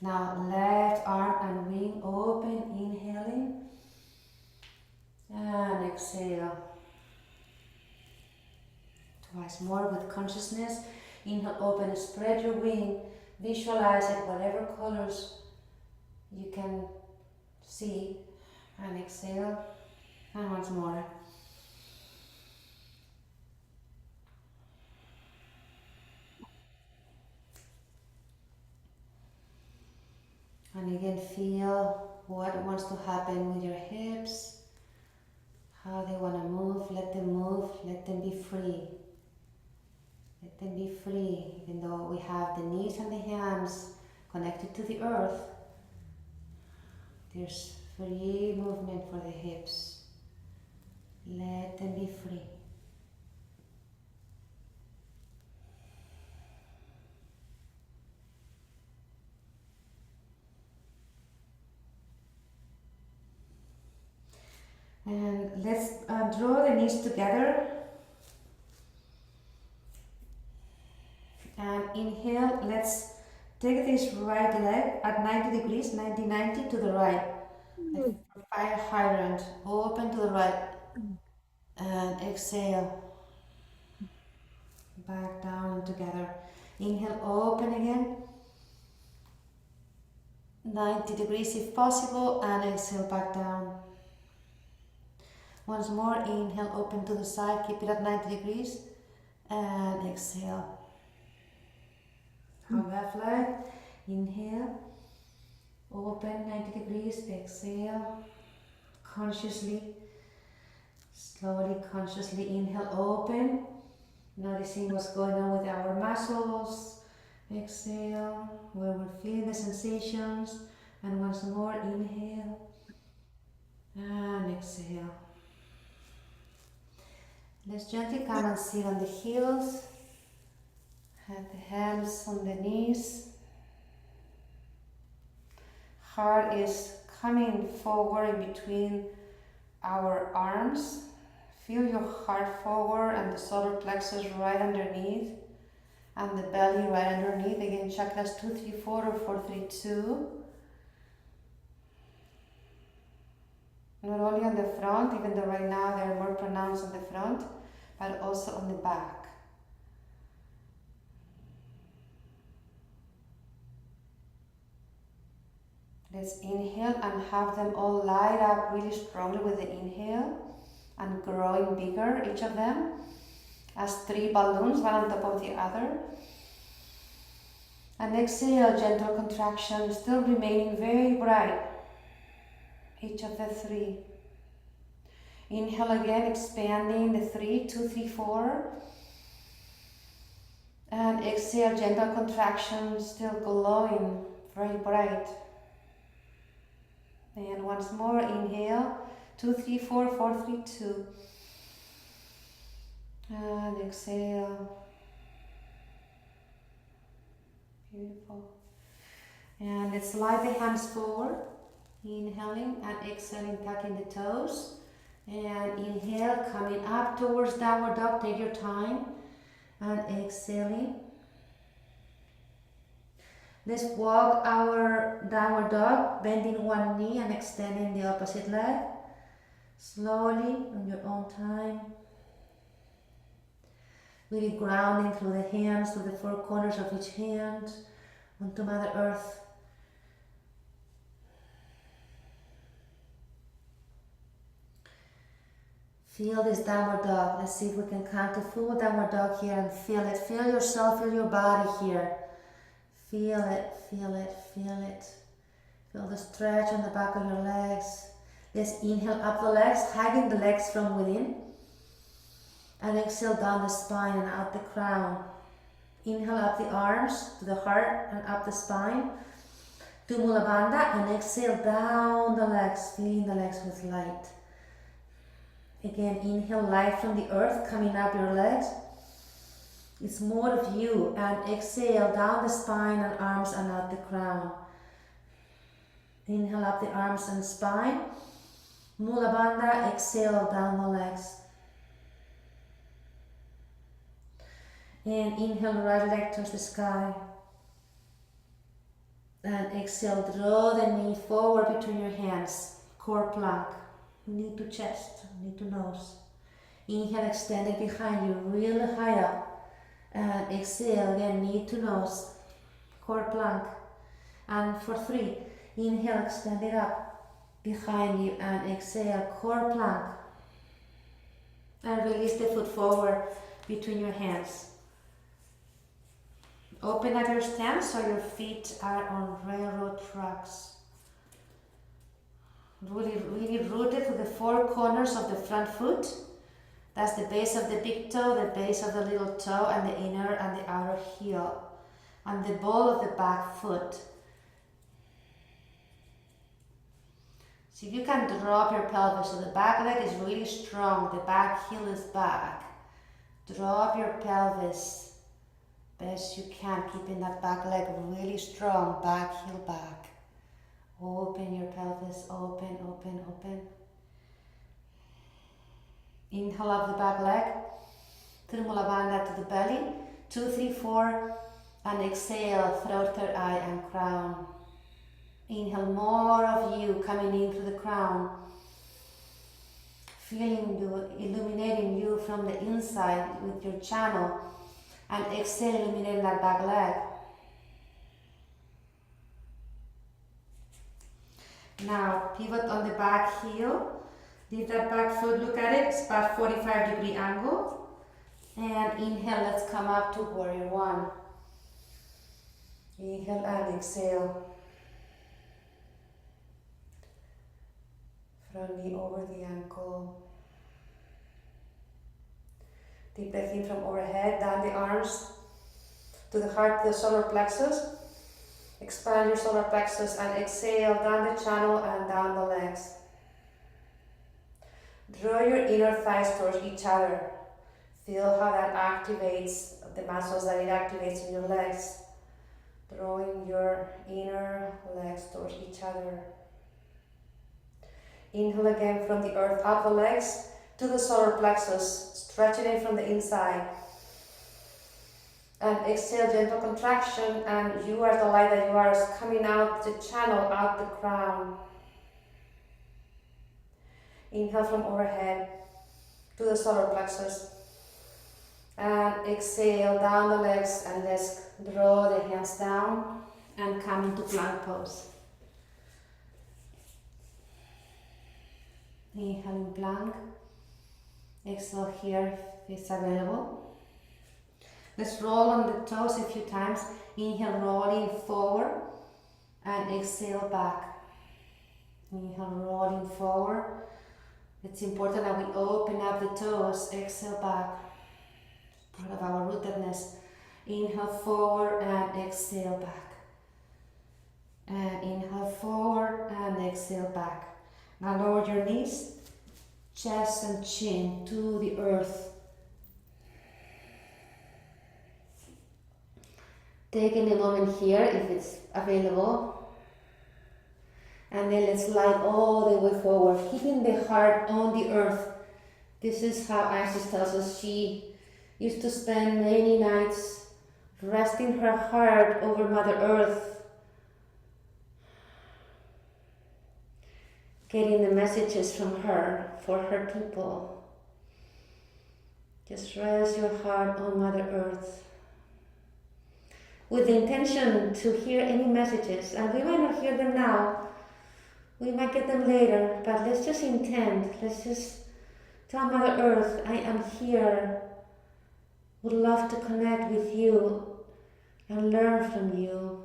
Now left arm and wing open, inhaling. And exhale. Twice more with consciousness. Inhale, open, spread your wing. Visualize it, whatever colors you can see. And exhale. And once more. And again, feel what wants to happen with your hips, how they want to move, let them be free. Let them be free, even though we have the knees and the hands connected to the earth. There's free movement for the hips. Let them be free. And let's draw the knees together. And inhale, let's take this right leg at 90 degrees, 90 to the right. Like a fire hydrant, open to the right. And exhale, back down together. Inhale, open again. 90 degrees if possible, and exhale, back down. Once more, inhale, open to the side, keep it at 90 degrees, and exhale. Hug left leg, inhale, open 90 degrees, exhale, consciously, slowly, consciously inhale, open, noticing what's going on with our muscles, exhale, where we're feeling the sensations, and once more, inhale, and exhale. Let's gently come and sit on the heels, have the hands on the knees. Heart is coming forward in between our arms. Feel your heart forward and the solar plexus right underneath and the belly right underneath. Again, chakras 2, 3, 4 or 4, 3, 2. Not only on the front, even though right now they're more pronounced on the front, but also on the back. Let's inhale and have them all light up really strongly with the inhale and growing bigger, each of them, as 3 balloons, one on top of the other. And exhale, gentle contraction, still remaining very bright, each of the 3. Inhale again, expanding the 3, 2, 3, 4. And exhale, gentle contraction, still glowing, very bright. And once more, inhale, 2, 3, 4, 4, 3, 2. And exhale. Beautiful. And let's slide the hands forward, inhaling and exhaling, tucking the toes. And inhale, coming up towards downward dog, take your time. And exhaling. Let's walk our downward dog, bending one knee and extending the opposite leg. Slowly, on your own time. Really grounding through the hands, through the 4 corners of each hand, onto Mother Earth. Feel this downward dog. Let's see if we can come to full downward dog here and feel it. Feel yourself, feel your body here. Feel it, feel it, feel it. Feel the stretch on the back of your legs. Let's inhale up the legs, hugging the legs from within. And exhale down the spine and out the crown. Inhale up the arms to the heart and up the spine. To Mula Bandha, and exhale down the legs, feeling the legs with light. Again, inhale light from the earth coming up your legs. It's more of you, and exhale down the spine and arms and out the crown. Inhale up the arms and spine. Mula Bandha, exhale down the legs. And inhale, right leg towards the sky. And exhale, draw the knee forward between your hands. Core plank. Knee to chest, knee to nose. Inhale, extend it behind you, really high up. And exhale, again, knee to nose. Core plank. And for 3, inhale, extend it up behind you. And exhale, core plank. And release the foot forward between your hands. Open up your stance so your feet are on railroad tracks. Really rooted to the 4 corners of the front foot. That's the base of the big toe, the base of the little toe, and the inner and the outer heel. And the ball of the back foot. So you can drop your pelvis. So the back leg is really strong. The back heel is back. Drop your pelvis best you can, keeping that back leg really strong. Back heel back. Open your pelvis, open, open, open. Inhale up the back leg. Tirumala Bandha to the belly. 2, 3, 4. And exhale, throat, third eye and crown. Inhale, more of you coming in through the crown. Feeling you, illuminating you from the inside with your channel. And exhale, illuminating that back leg. Now, pivot on the back heel. Leave that back foot, look at it. It's about 45-degree angle. And inhale, let's come up to warrior one. Inhale and exhale. Front knee over the ankle. Deep breath in from overhead, down the arms to the heart, the solar plexus. Expand your solar plexus and exhale down the channel and down the legs. Draw your inner thighs towards each other. Feel how that activates the muscles that it activates in your legs. Drawing your inner legs towards each other. Inhale again from the earth up the legs to the solar plexus, stretching it from the inside. And exhale, gentle contraction, and you as the light that you are is coming out the channel, out the crown. Inhale from overhead to the solar plexus. And exhale down the legs, and let's draw the hands down and come into plank pose. Inhale in plank. Exhale here if it's available. Let's roll on the toes a few times. Inhale, rolling forward, and exhale back. Inhale, rolling forward. It's important that we open up the toes. Exhale back. Part of our rootedness. Inhale forward and exhale back. And inhale forward and exhale back. Now lower your knees, chest and chin to the earth. Taking a moment here if it's available. And then let's slide all the way forward, keeping the heart on the earth. This is how Isis tells us she used to spend many nights resting her heart over Mother Earth, getting the messages from her for her people. Just rest your heart on Mother Earth with the intention to hear any messages, and we might not hear them now, we might get them later, but let's just intend, let's just tell Mother Earth, I am here, would love to connect with you and learn from you.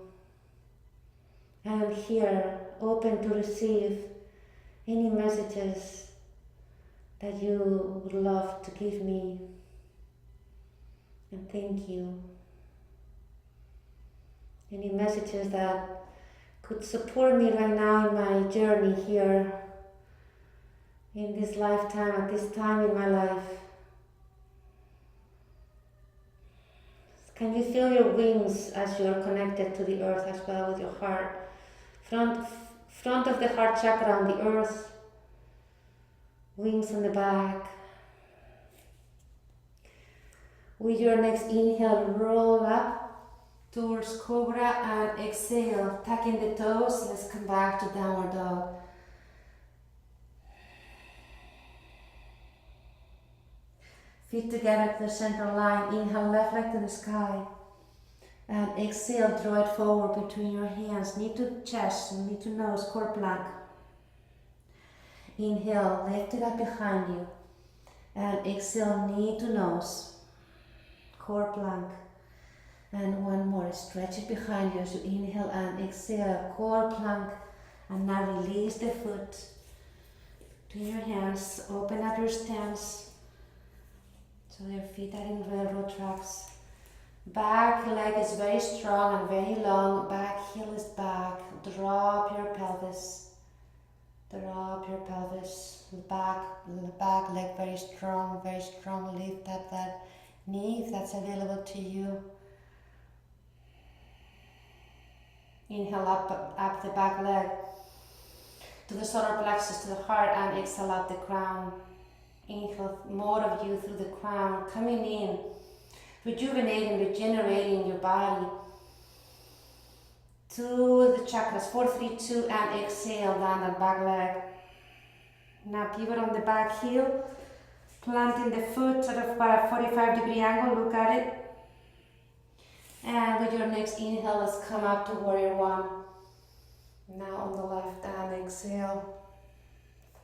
I am here, open to receive any messages that you would love to give me. And thank you. Any messages that could support me right now in my journey here, in this lifetime, at this time in my life. Can you feel your wings as you're connected to the earth as well with your heart? Front of the heart chakra on the earth, wings on the back. With your next inhale, roll up towards cobra and exhale, tucking the toes. Let's come back to downward dog. Feet together to the center line. Inhale, left leg to the sky. And exhale, draw it forward between your hands, knee to chest, knee to nose, core plank. Inhale, lift it up behind you. And exhale, knee to nose, core plank. And one more, stretch it behind you as you inhale and exhale, core plank. And now release the foot to your hands, open up your stance. So your feet are in railroad tracks. Back leg is very strong and very long. Back heel is back. Drop your pelvis. Drop your pelvis. Back leg very strong, very strong. Lift up that knee if that's available to you. Inhale up the back leg to the solar plexus, to the heart, and exhale out the crown. Inhale more of you through the crown, coming in, rejuvenating, regenerating your body. To the chakras, 4, 3, 2, and exhale down the back leg. Now pivot on the back heel, planting the foot at a 45-degree angle, look at it. And with your next inhale, let's come up to warrior one. Now on the left and exhale.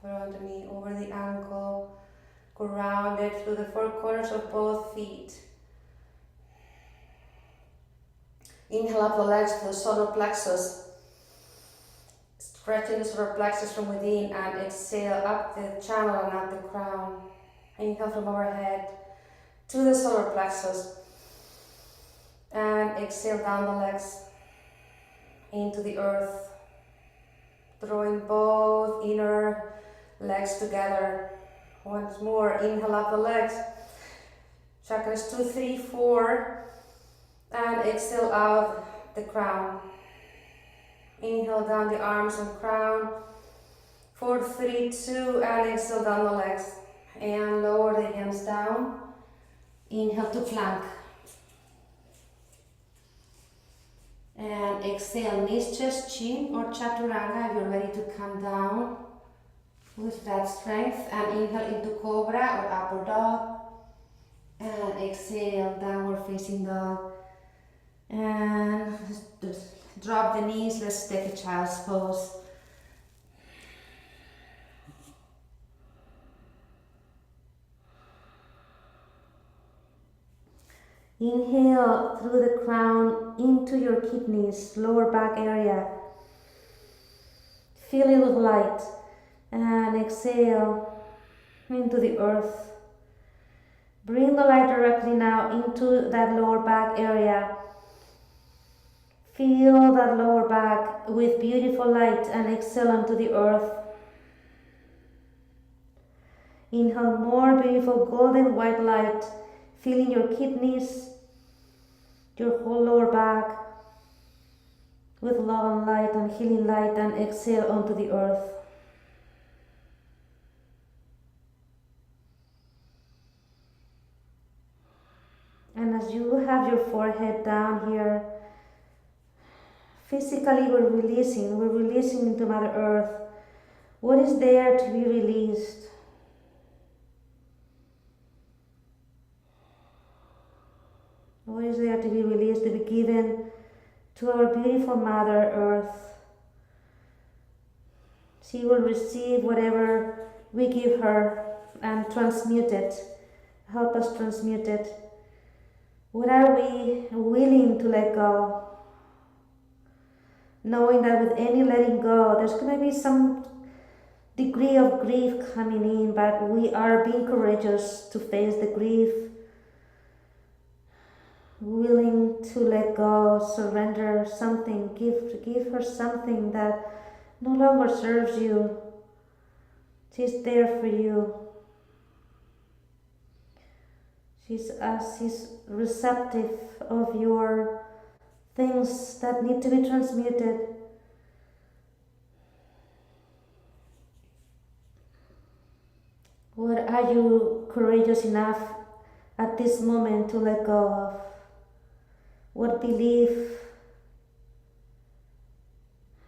Foot on the knee, over the ankle, grounded through the four corners of both feet. Inhale up the legs to the solar plexus, stretching the solar plexus from within, and exhale up the channel and up the crown. Inhale from overhead to the solar plexus, and exhale down the legs into the earth, drawing both inner legs together. Once more, inhale up the legs, chakras 2, 3, 4, and exhale out the crown. Inhale down the arms and crown, 4, 3, 2, and exhale down the legs, and lower the hands down. Inhale to plank, and exhale knees, chest, chin, or chaturanga if you're ready to come down with that strength, and inhale into cobra or upward dog, and exhale downward facing dog, and just drop the knees. Let's take a child's pose. Inhale through the crown into your kidneys, lower back area. Fill it with light. And exhale into the earth. Bring the light directly now into that lower back area. Fill that lower back with beautiful light and exhale into the earth. Inhale more beautiful golden white light, filling your kidneys, your whole lower back with love and light and healing light, and exhale onto the earth. And as you have your forehead down here, physically we're releasing into Mother Earth. What is there to be released? What is there to be released, to be given to our beautiful Mother Earth? She will receive whatever we give her and transmute it. Help us transmute it. What are we willing to let go? Knowing that with any letting go, there's going to be some degree of grief coming in, but we are being courageous to face the grief. Willing to let go, surrender something, give her something that no longer serves you. She's there for you. She's receptive of your things that need to be transmuted. What are you courageous enough at this moment to let go of? What belief,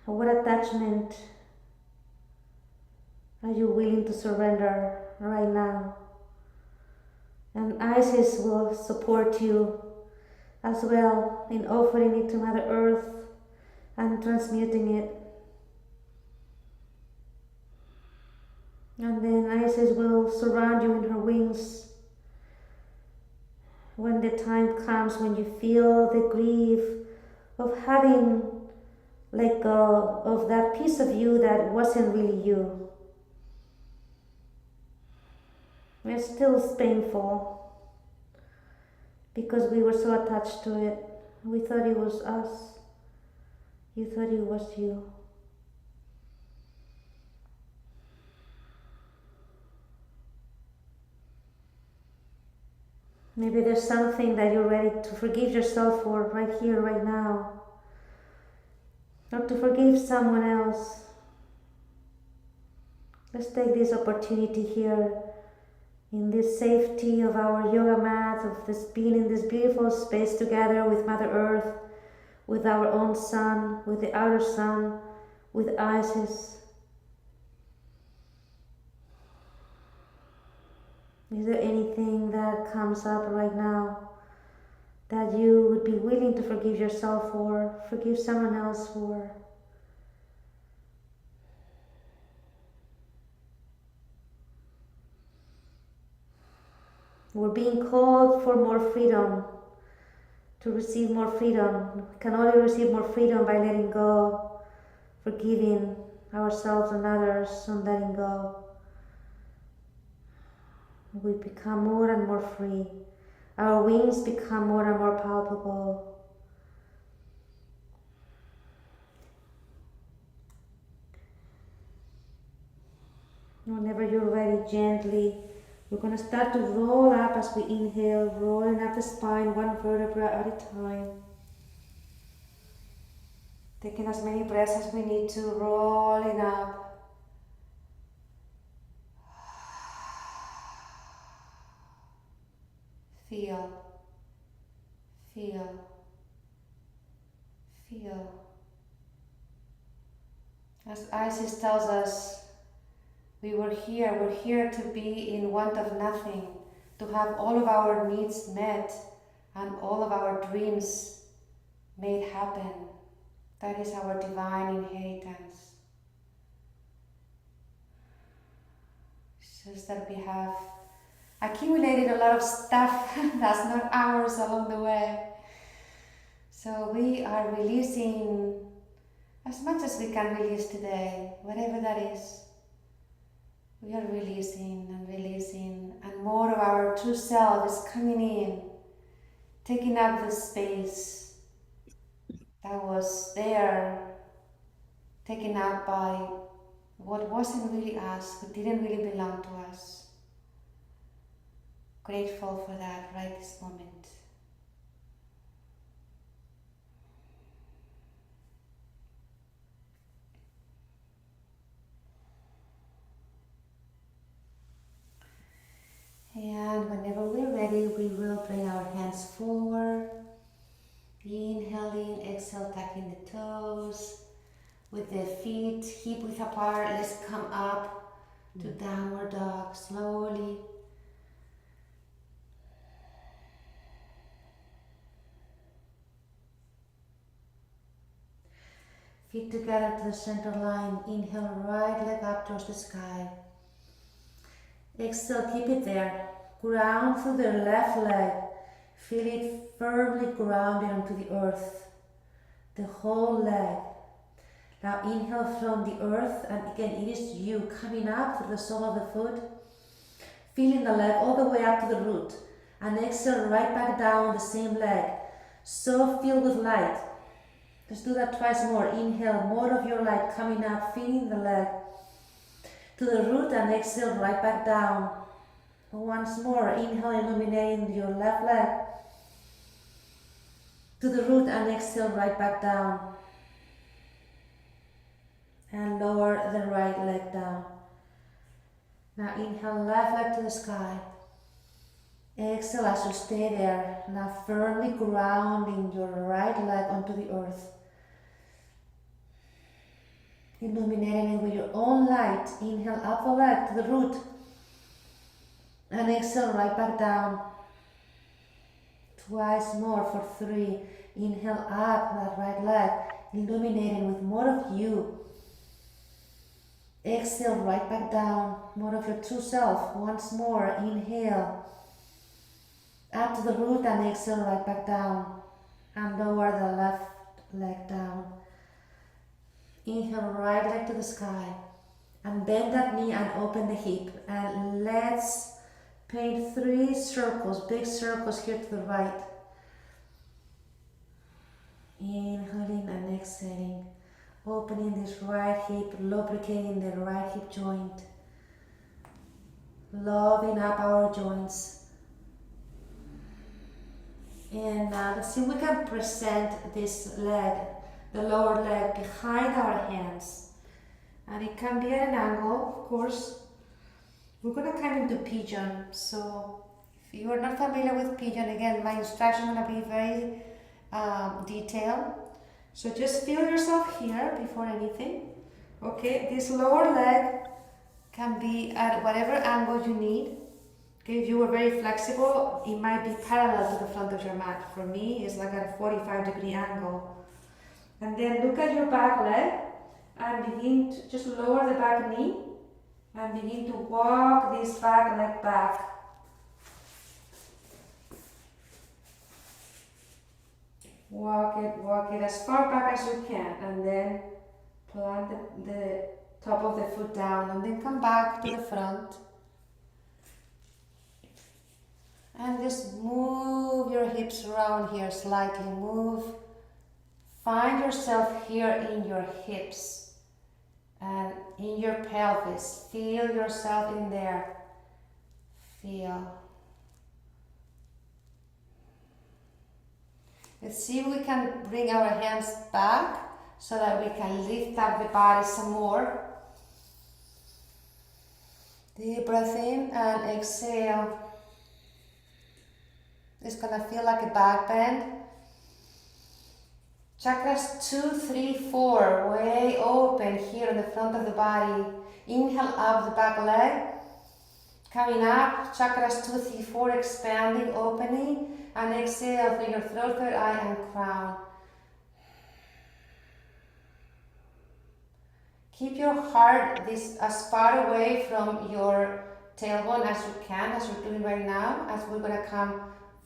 what attachment are you willing to surrender right now? And Isis will support you as well in offering it to Mother Earth and transmuting it. And then Isis will surround you in her wings when the time comes, when you feel the grief of having let go of that piece of you that wasn't really you. It still is painful because we were so attached to it. We thought it was us. You thought it was you. Maybe there's something that you're ready to forgive yourself for right here, right now. Or to forgive someone else. Let's take this opportunity here in this safety of our yoga mat, of this being in this beautiful space together with Mother Earth, with our own sun, with the outer sun, with Isis. Is there anything that comes up right now that you would be willing to forgive yourself for, forgive someone else for? We're being called for more freedom, to receive more freedom. We can only receive more freedom by letting go, forgiving ourselves and others, and letting go. We become more and more free. Our wings become more and more palpable. Whenever you're ready, gently, we're going to start to roll up as we inhale, rolling up the spine one vertebra at a time. Taking as many breaths as we need to, rolling up. Feel, feel, feel. As Isis tells us, we're here to be in want of nothing, to have all of our needs met and all of our dreams made happen. That is our divine inheritance. It's just that we have accumulated a lot of stuff that's not ours along the way. So we are releasing as much as we can release today, whatever that is. We are releasing, and more of our true self is coming in, taking up the space that was there, taken up by what wasn't really us, what didn't really belong to us. Grateful for that right this moment. And whenever we're ready, we will bring our hands forward. Inhaling, exhale, tucking the toes. With the feet hip width apart, let's come up to downward dog slowly. Feet together to the center line. Inhale, right leg up towards the sky. Exhale, keep it there. Ground through the left leg. Feel it firmly grounded onto the earth. The whole leg. Now inhale from the earth, and again it is you coming up through the sole of the foot. Feeling the leg all the way up to the root. And exhale right back down the same leg. So filled with light. Let's do that twice more. Inhale, more of your light coming up, feeling the leg to the root, and exhale right back down. Once more, inhale, illuminating your left leg to the root, and exhale right back down. And lower the right leg down. Now inhale, left leg to the sky. Exhale as you stay there. Now firmly grounding your right leg onto the earth. Illuminating it with your own light. Inhale up the leg to the root. And exhale right back down. Twice more for 3. Inhale up that right leg. Illuminating with more of you. Exhale right back down. More of your true self. Once more. Inhale. Up to the root, and exhale right back down. And lower the left leg down. Inhale, right leg to the sky, and bend that knee and open the hip, and let's paint 3 circles, big circles here to the right. Inhaling and exhaling, opening this right hip, lubricating the right hip joint, loving up our joints. And let's see if we can present this leg, the lower leg, behind our hands. And it can be at an angle, of course, We're gonna come into pigeon. So if you are not familiar with pigeon, again, my instruction is gonna be very detailed. So just feel yourself here before anything. Okay, this lower leg can be at whatever angle you need. Okay, if you were very flexible, it might be parallel to the front of your mat. For me, it's like at a 45-degree angle. And then look at your back leg and begin to just lower the back knee and begin to walk this back leg back. Walk it as far back as you can, and then plant the top of the foot down, and then come back to the front. And just move your hips around here slightly. Move. Find yourself here in your hips and in your pelvis. Feel yourself in there. Feel. Let's see if we can bring our hands back so that we can lift up the body some more. Deep breath in and exhale. It's gonna feel like a back bend. Chakras 2, 3, 4, way open here in the front of the body. Inhale up the back leg. Coming up, chakras 2, 3, 4, expanding, opening. And exhale through your throat, third eye, and crown. Keep your heart as far away from your tailbone as you can, as you're doing right now, as we're gonna come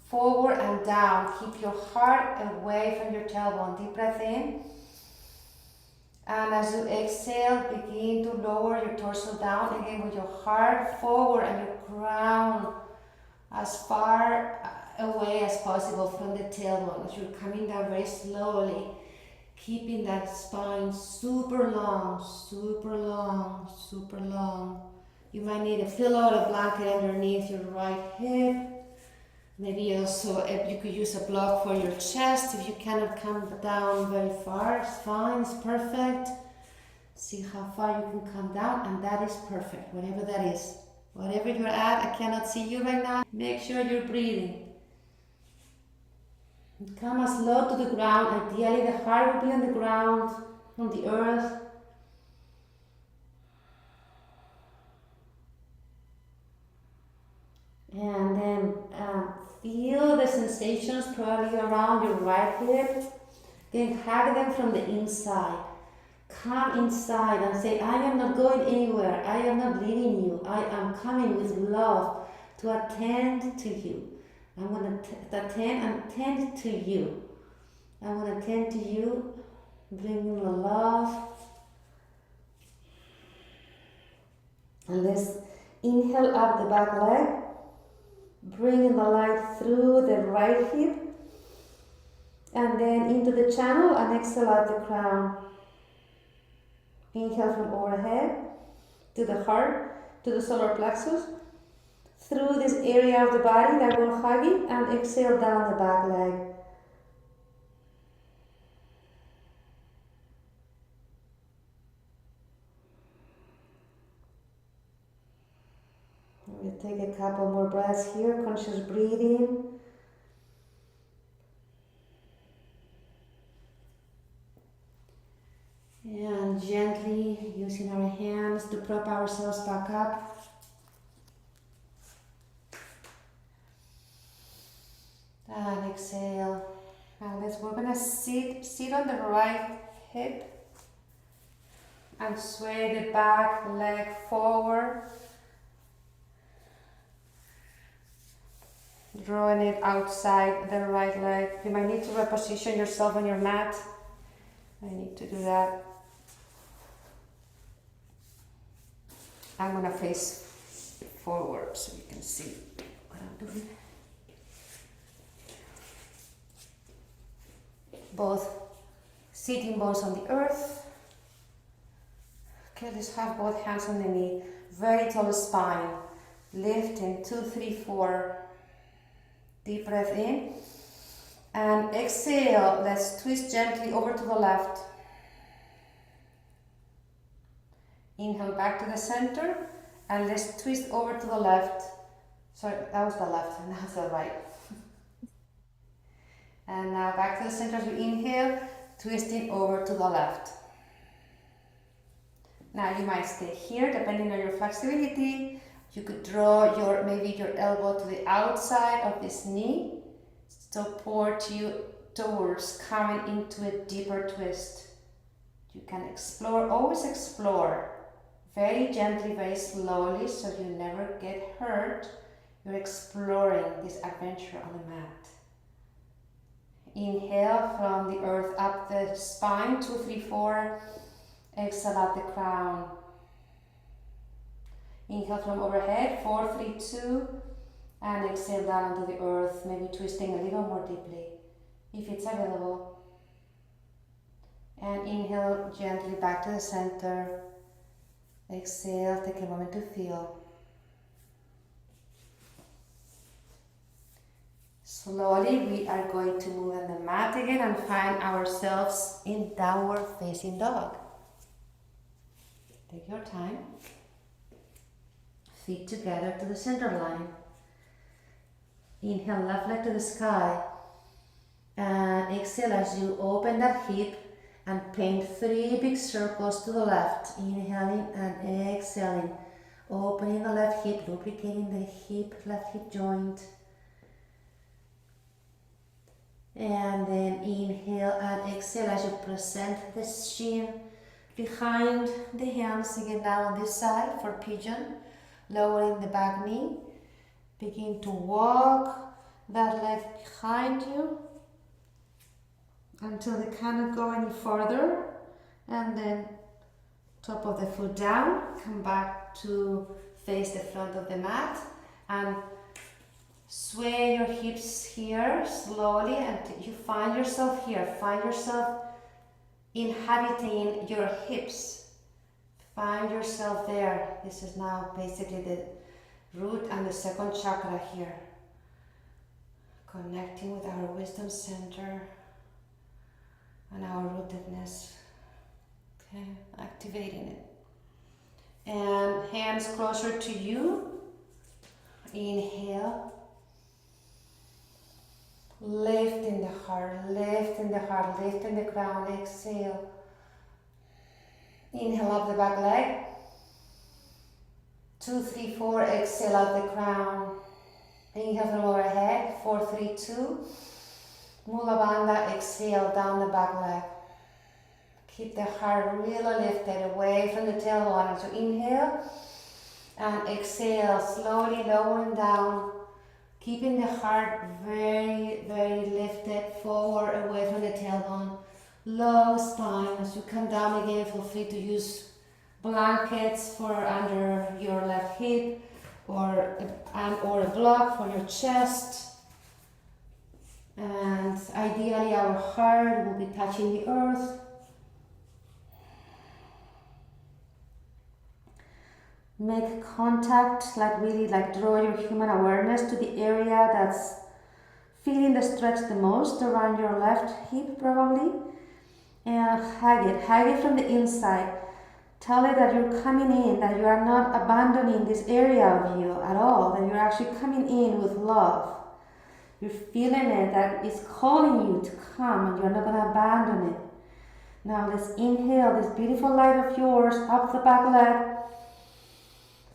forward and down. Keep your heart away from your tailbone. Deep breath in. And as you exhale, begin to lower your torso down again with your heart forward and your crown as far away as possible from the tailbone. As you're coming down very slowly, keeping that spine super long, super long, super long. You might need a pillow or a blanket underneath your right hip. Maybe also you could use a block for your chest if you cannot come down very far. It's fine, it's perfect. See how far you can come down, and that is perfect, whatever that is. Whatever you're at, I cannot see you right now. Make sure you're breathing. Come as low to the ground. Ideally, the heart will be on the ground, on the earth. And then feel the sensations probably around your right hip. Then hug them from the inside. Come inside and say, I am not going anywhere. I am not leaving you. I am coming with love to attend to you. I'm going to attend to you. I'm going to attend to you, bringing the love. And let's inhale up the back leg, bringing the light through the right hip, and then into the channel, and exhale out the crown. Inhale from overhead to the heart, to the solar plexus, through this area of the body that we're hugging, and exhale down the back leg. We'll take a couple more breaths here, conscious breathing. And gently using our hands to prop ourselves back up. And exhale. And we're gonna sit on the right hip and sway the back leg forward, drawing it outside the right leg. You might need to reposition yourself on your mat. I need to do that. I'm gonna face forward so you can see what I'm doing. Both sitting bones on the earth. Okay, let's have both hands on the knee. Very tall spine. Lifting, 2, 3, 4. Deep breath in. And exhale, let's twist gently over to the left. Inhale back to the center And let's twist over to the left. Sorry, that was the left, and that's the right. And now back to the center as we inhale, twisting over to the left. Now you might stay here depending on your flexibility. You could draw maybe your elbow to the outside of this knee, support you towards coming into a deeper twist. You can explore, always explore, very gently, very slowly, so you never get hurt. You're exploring this adventure on the mat. Inhale from the earth up the spine, 2, 3, 4. Exhale out the crown. Inhale from overhead, 4, 3, 2. And exhale down onto the earth, maybe twisting a little more deeply, if it's available. And inhale gently back to the center. Exhale, take a moment to feel. Slowly we are going to move on the mat again and find ourselves in downward facing dog. Take your time. Feet together to the center line. Inhale, left leg to the sky. And exhale as you open that hip and paint 3 big circles to the left. Inhaling and exhaling. Opening the left hip, lubricating the hip, left hip joint. And then inhale and exhale as you present the shin behind the hands. Again, now on this side for pigeon. Lowering the back knee. Begin to walk that leg behind you until they cannot go any further. And then top of the foot down. Come back to face the front of the mat. And sway your hips here slowly until you find yourself here. Find yourself inhabiting your hips. Find yourself there. This is now basically the root and the second chakra here. Connecting with our wisdom center and our rootedness. Okay, activating it. And hands closer to you. Inhale. Lifting the heart, lifting the heart, lifting the crown. Exhale. Inhale up the back leg. 2, 3, 4. Exhale out the crown. Inhale from overhead. 4, 3, 2. Mula Bandha. Exhale down the back leg. Keep the heart really lifted away from the tailbone. So inhale and exhale, slowly lowering down. Keeping the heart very, very lifted forward, away from the tailbone. Long spine. As you come down again, feel free to use blankets for under your left hip or a block for your chest. And ideally our heart will be touching the earth. Make contact, really draw your human awareness to the area that's feeling the stretch the most around your left hip probably. And hug it from the inside. Tell it that you're coming in, that you are not abandoning this area of you at all, that you're actually coming in with love. You're feeling it, that it's calling you to come and you're not going to abandon it. Now let's inhale this beautiful light of yours up the back leg.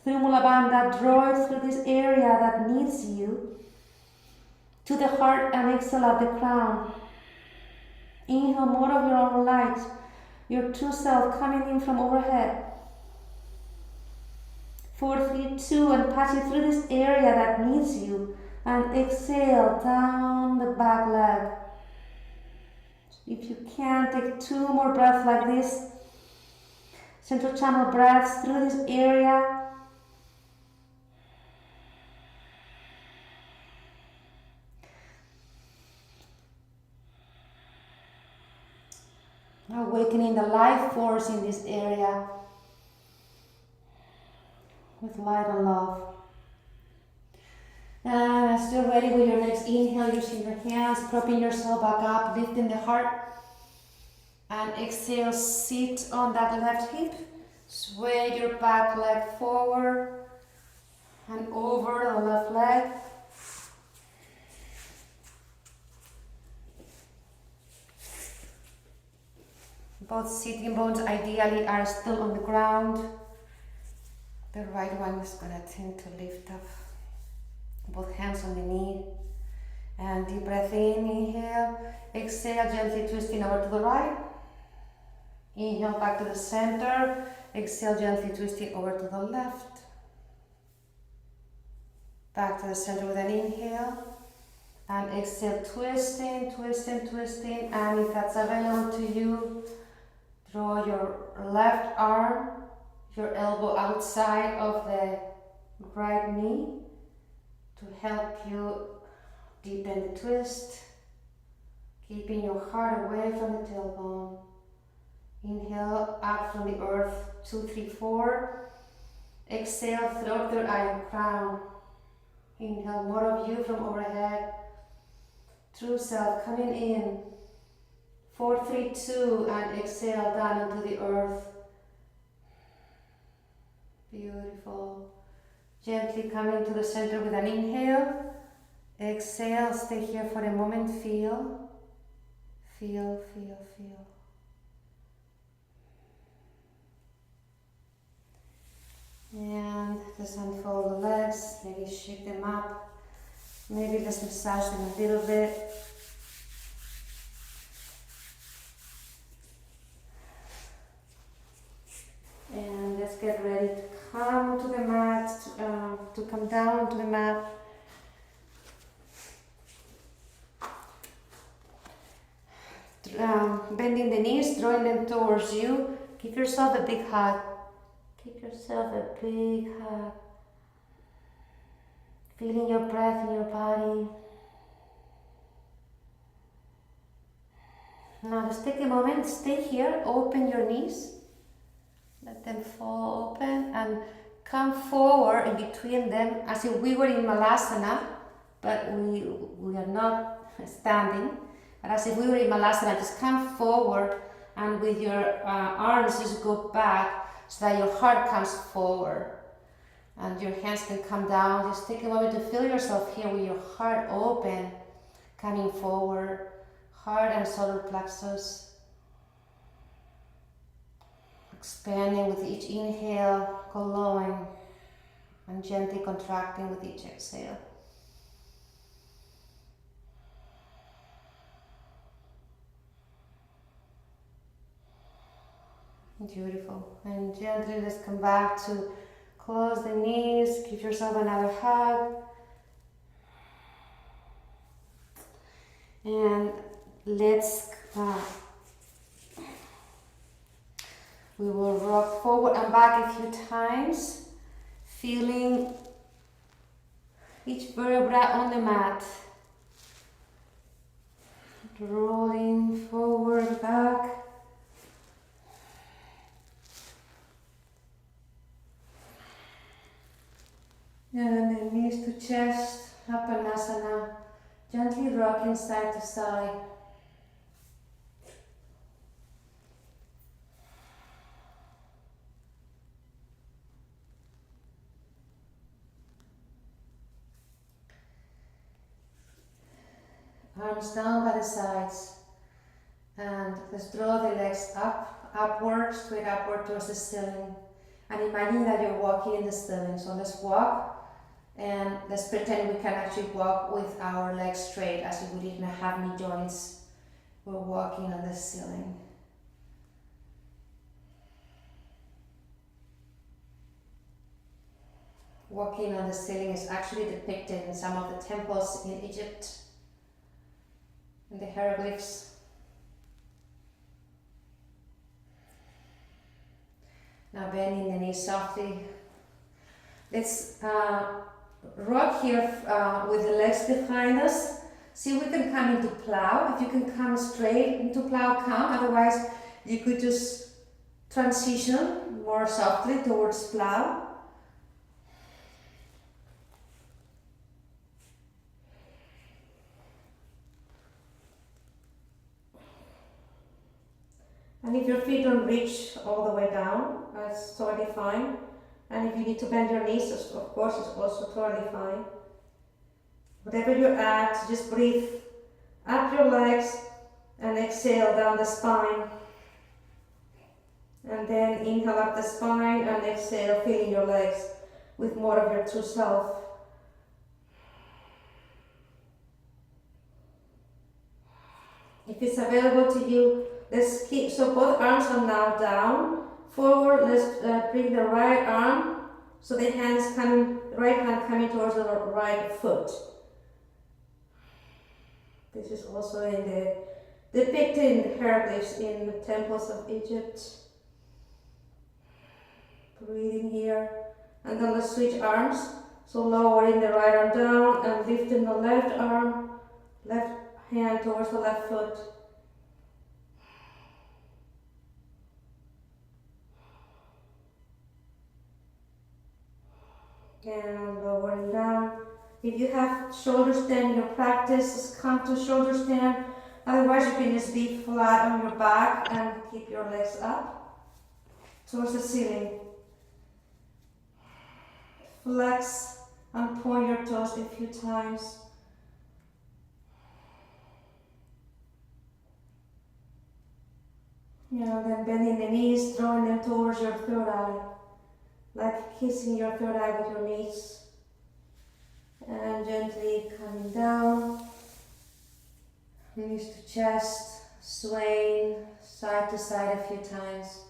Through Mula Bandha, draw it through this area that needs you to the heart and exhale at the crown. Inhale more of your own light, your true self coming in from overhead. 4, 3, 2, and pass it through this area that needs you. And exhale down the back leg. If you can, take 2 more breaths like this. Central channel breaths through this area. Awakening the life force in this area with light and love. And as you're ready with your next inhale, using your hands, propping yourself back up, lifting the heart. And exhale, sit on that left hip. Sway your back leg forward. and over the left leg. Both sitting bones ideally are still on the ground. The right one is going to tend to lift up. Both hands on the knee. And deep breath in, inhale. Exhale, gently twisting over to the right. Inhale back to the center. Exhale, gently twisting over to the left. Back to the center with an inhale. And exhale, twisting, twisting, twisting. And if that's available to you, draw your left arm, your elbow outside of the right knee to help you deepen the twist, keeping your heart away from the tailbone. Inhale, up from the earth, 2, 3, 4. Exhale, throat, third eye, and crown. Inhale, more of you from overhead. True self coming in. 4, 3, 2, and exhale down into the earth. Beautiful. Gently coming to the center with an inhale. Exhale, stay here for a moment. Feel, feel, feel, feel. And just unfold the legs, maybe shake them up. Maybe let's massage them a little bit. And let's get ready to come to the mat, to come down to the mat. Bending the knees, drawing them towards you. Give yourself a big hug. Give yourself a big hug. Feeling your breath in your body. Now just take a moment, stay here, open your knees. Let them fall open and come forward in between them as if we were in Malasana, but we are not standing. But as if we were in Malasana, just come forward and with your arms just go back so that your heart comes forward. And your hands can come down. Just take a moment to feel yourself here with your heart open, coming forward, heart and solar plexus. Expanding with each inhale, glowing, and gently contracting with each exhale. Beautiful. And gently let's come back to close the knees, give yourself another hug. And let's we will rock forward and back a few times, feeling each vertebra on the mat. Rolling forward, back. And then knees to chest, Apanasana, gently rocking side to side. Arms down by the sides, and let's draw the legs up, upward, straight upward towards the ceiling. And imagine that you're walking in the ceiling. So let's walk, and let's pretend we can actually walk with our legs straight as if we didn't have knee joints. We're walking on the ceiling. Walking on the ceiling is actually depicted in some of the temples in Egypt, in the hieroglyphs. Now bending the knees softly. Let's rock here with the legs behind us. See if we can come into plow. If you can come straight into plow, come. Otherwise, you could just transition more softly towards plow. And if your feet don't reach all the way down, that's totally fine. And if you need to bend your knees, of course, it's also totally fine. Whatever you're at, just breathe up your legs and exhale down the spine. And then inhale up the spine and exhale, filling your legs with more of your true self. If it's available to you, let's keep, so both arms are now down, forward. Let's bring the right arm, so the right hand coming towards the right foot. This is also depicted in the hieroglyphs in the temples of Egypt. Breathing here, and then let's switch arms. So lowering the right arm down and lifting the left arm, left hand towards the left foot. And lowering down. If you have shoulder stand in your practice, just come to shoulder stand. Otherwise, you can just be flat on your back and keep your legs up towards the ceiling. Flex and point your toes a few times. Then bending the knees, drawing them towards your third eye, like kissing your third eye with your knees. And gently coming down, knees to chest, swaying side to side a few times.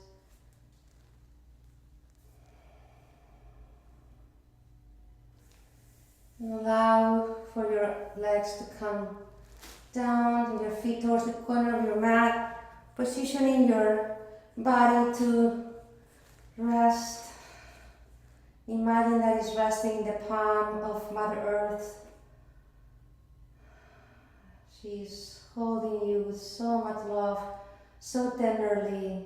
And allow for your legs to come down and your feet towards the corner of your mat, positioning your body to rest. Imagine that it's resting in the palm of Mother Earth. She's holding you with so much love, so tenderly.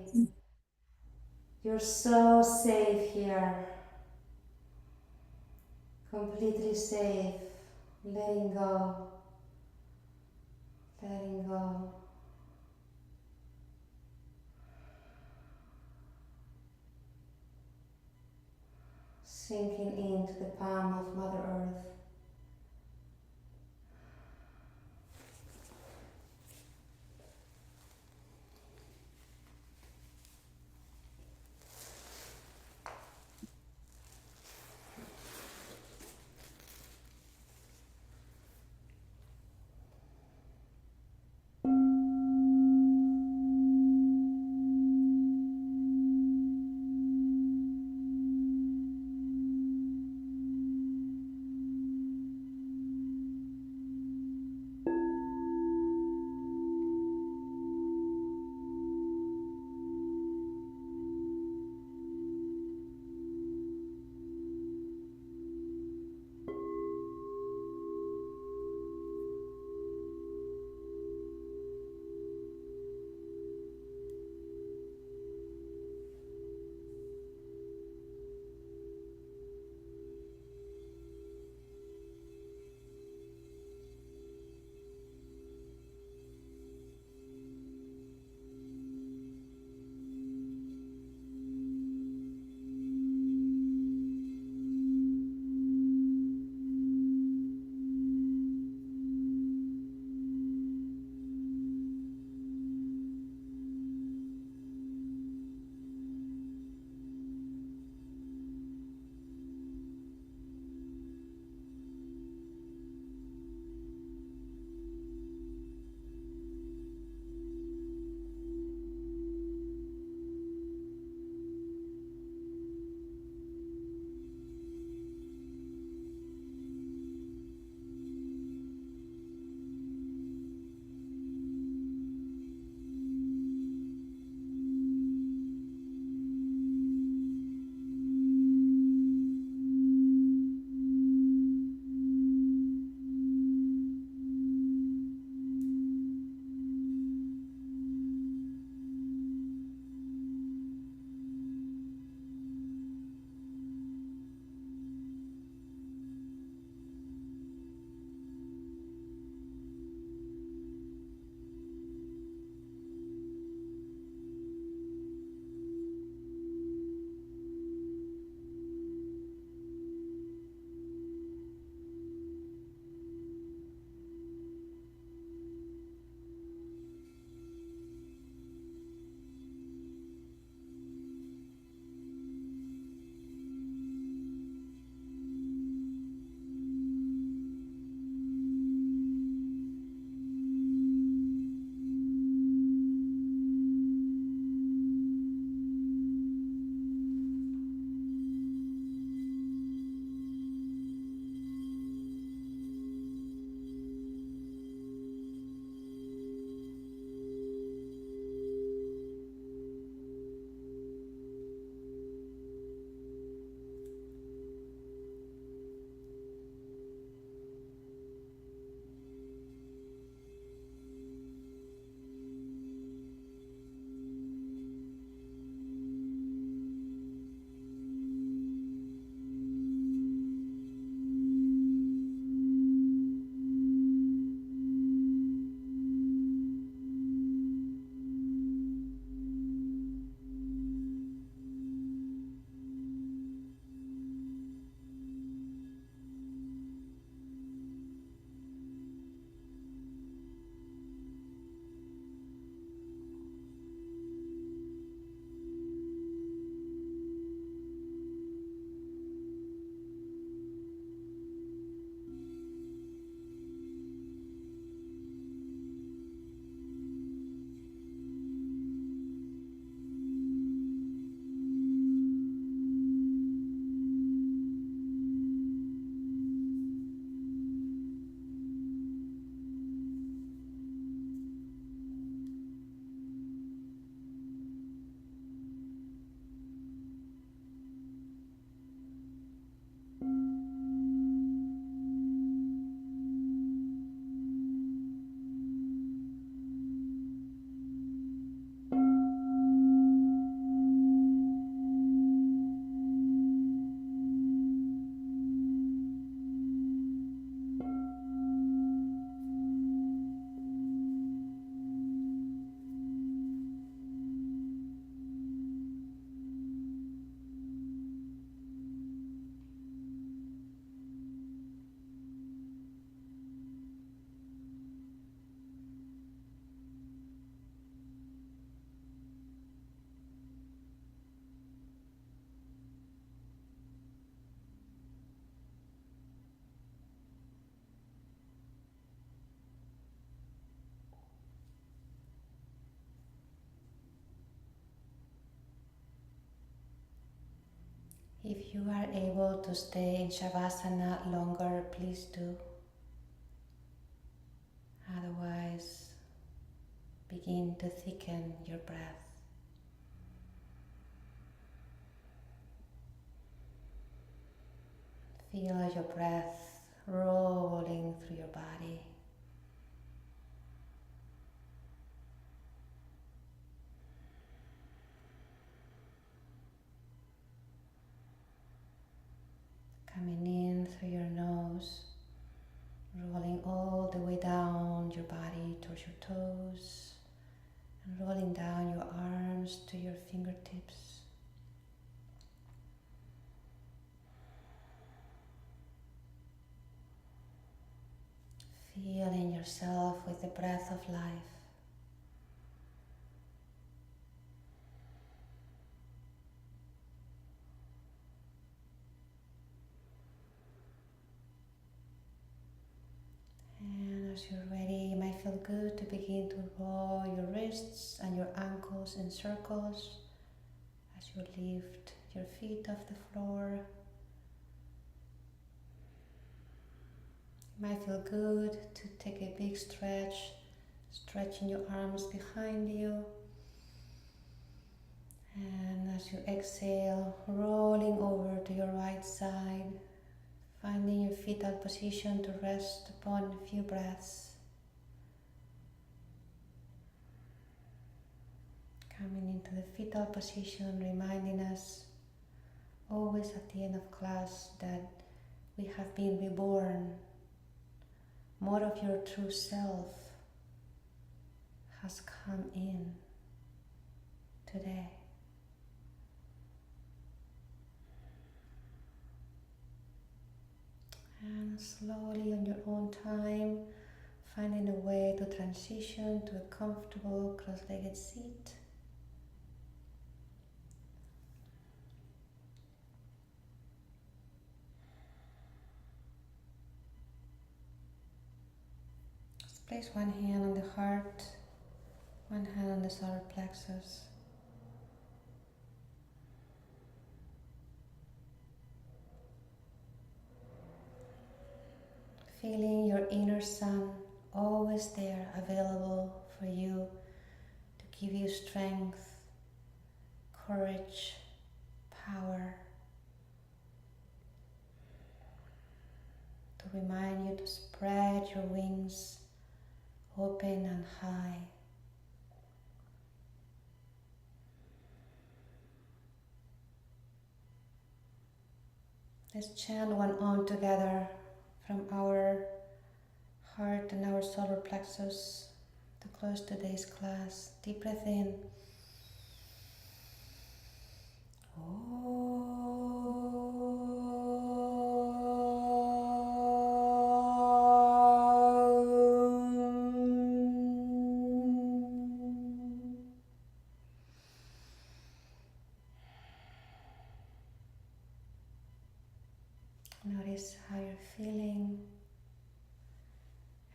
You're so safe here. Completely safe. Letting go. Letting go. Sinking into the palm of Mother Earth. If you are able to stay in Savasana longer, please do. Otherwise, begin to thicken your breath. Feel your breath rolling through your body. Coming in through your nose, rolling all the way down your body towards your toes, and rolling down your arms to your fingertips. Feeling yourself with the breath of life. And as you're ready, you might feel good to begin to roll your wrists and your ankles in circles as you lift your feet off the floor. It might feel good to take a big stretch, stretching your arms behind you. And as you exhale, rolling over to your right side, finding your fetal position to rest upon a few breaths. Coming into the fetal position, reminding us always at the end of class that we have been reborn. More of your true self has come in today. And slowly on your own time, finding a way to transition to a comfortable cross-legged seat. Just place one hand on the heart, one hand on the solar plexus. Feeling your inner sun always there, available for you to give you strength, courage, power, to remind you to spread your wings open and high. Let's chant one Om together from our heart and our solar plexus to close today's class. Deep breath in. Notice how you're feeling,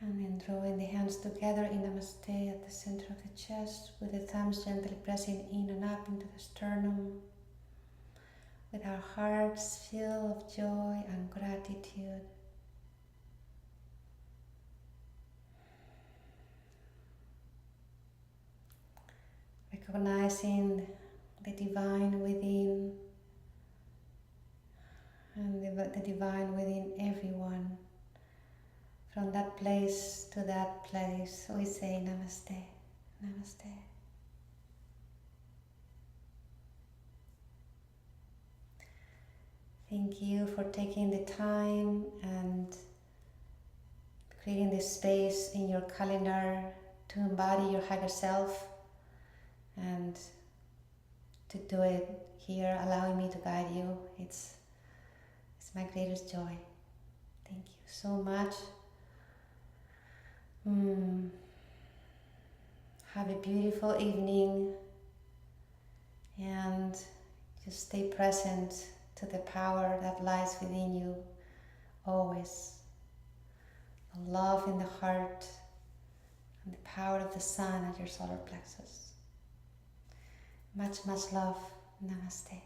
and then drawing the hands together in Namaste at the center of the chest, with the thumbs gently pressing in and up into the sternum, with our hearts filled of joy and gratitude. Recognizing the divine within, and the divine within everyone. From that place to that place, we say Namaste, Namaste. Thank you for taking the time and creating this space in your calendar to embody your higher self, and to do it here, allowing me to guide you. It's my greatest joy. Thank you so much. Have a beautiful evening, and just stay present to the power that lies within you always. The love in the heart and the power of the sun at your solar plexus. Much, much love. Namaste.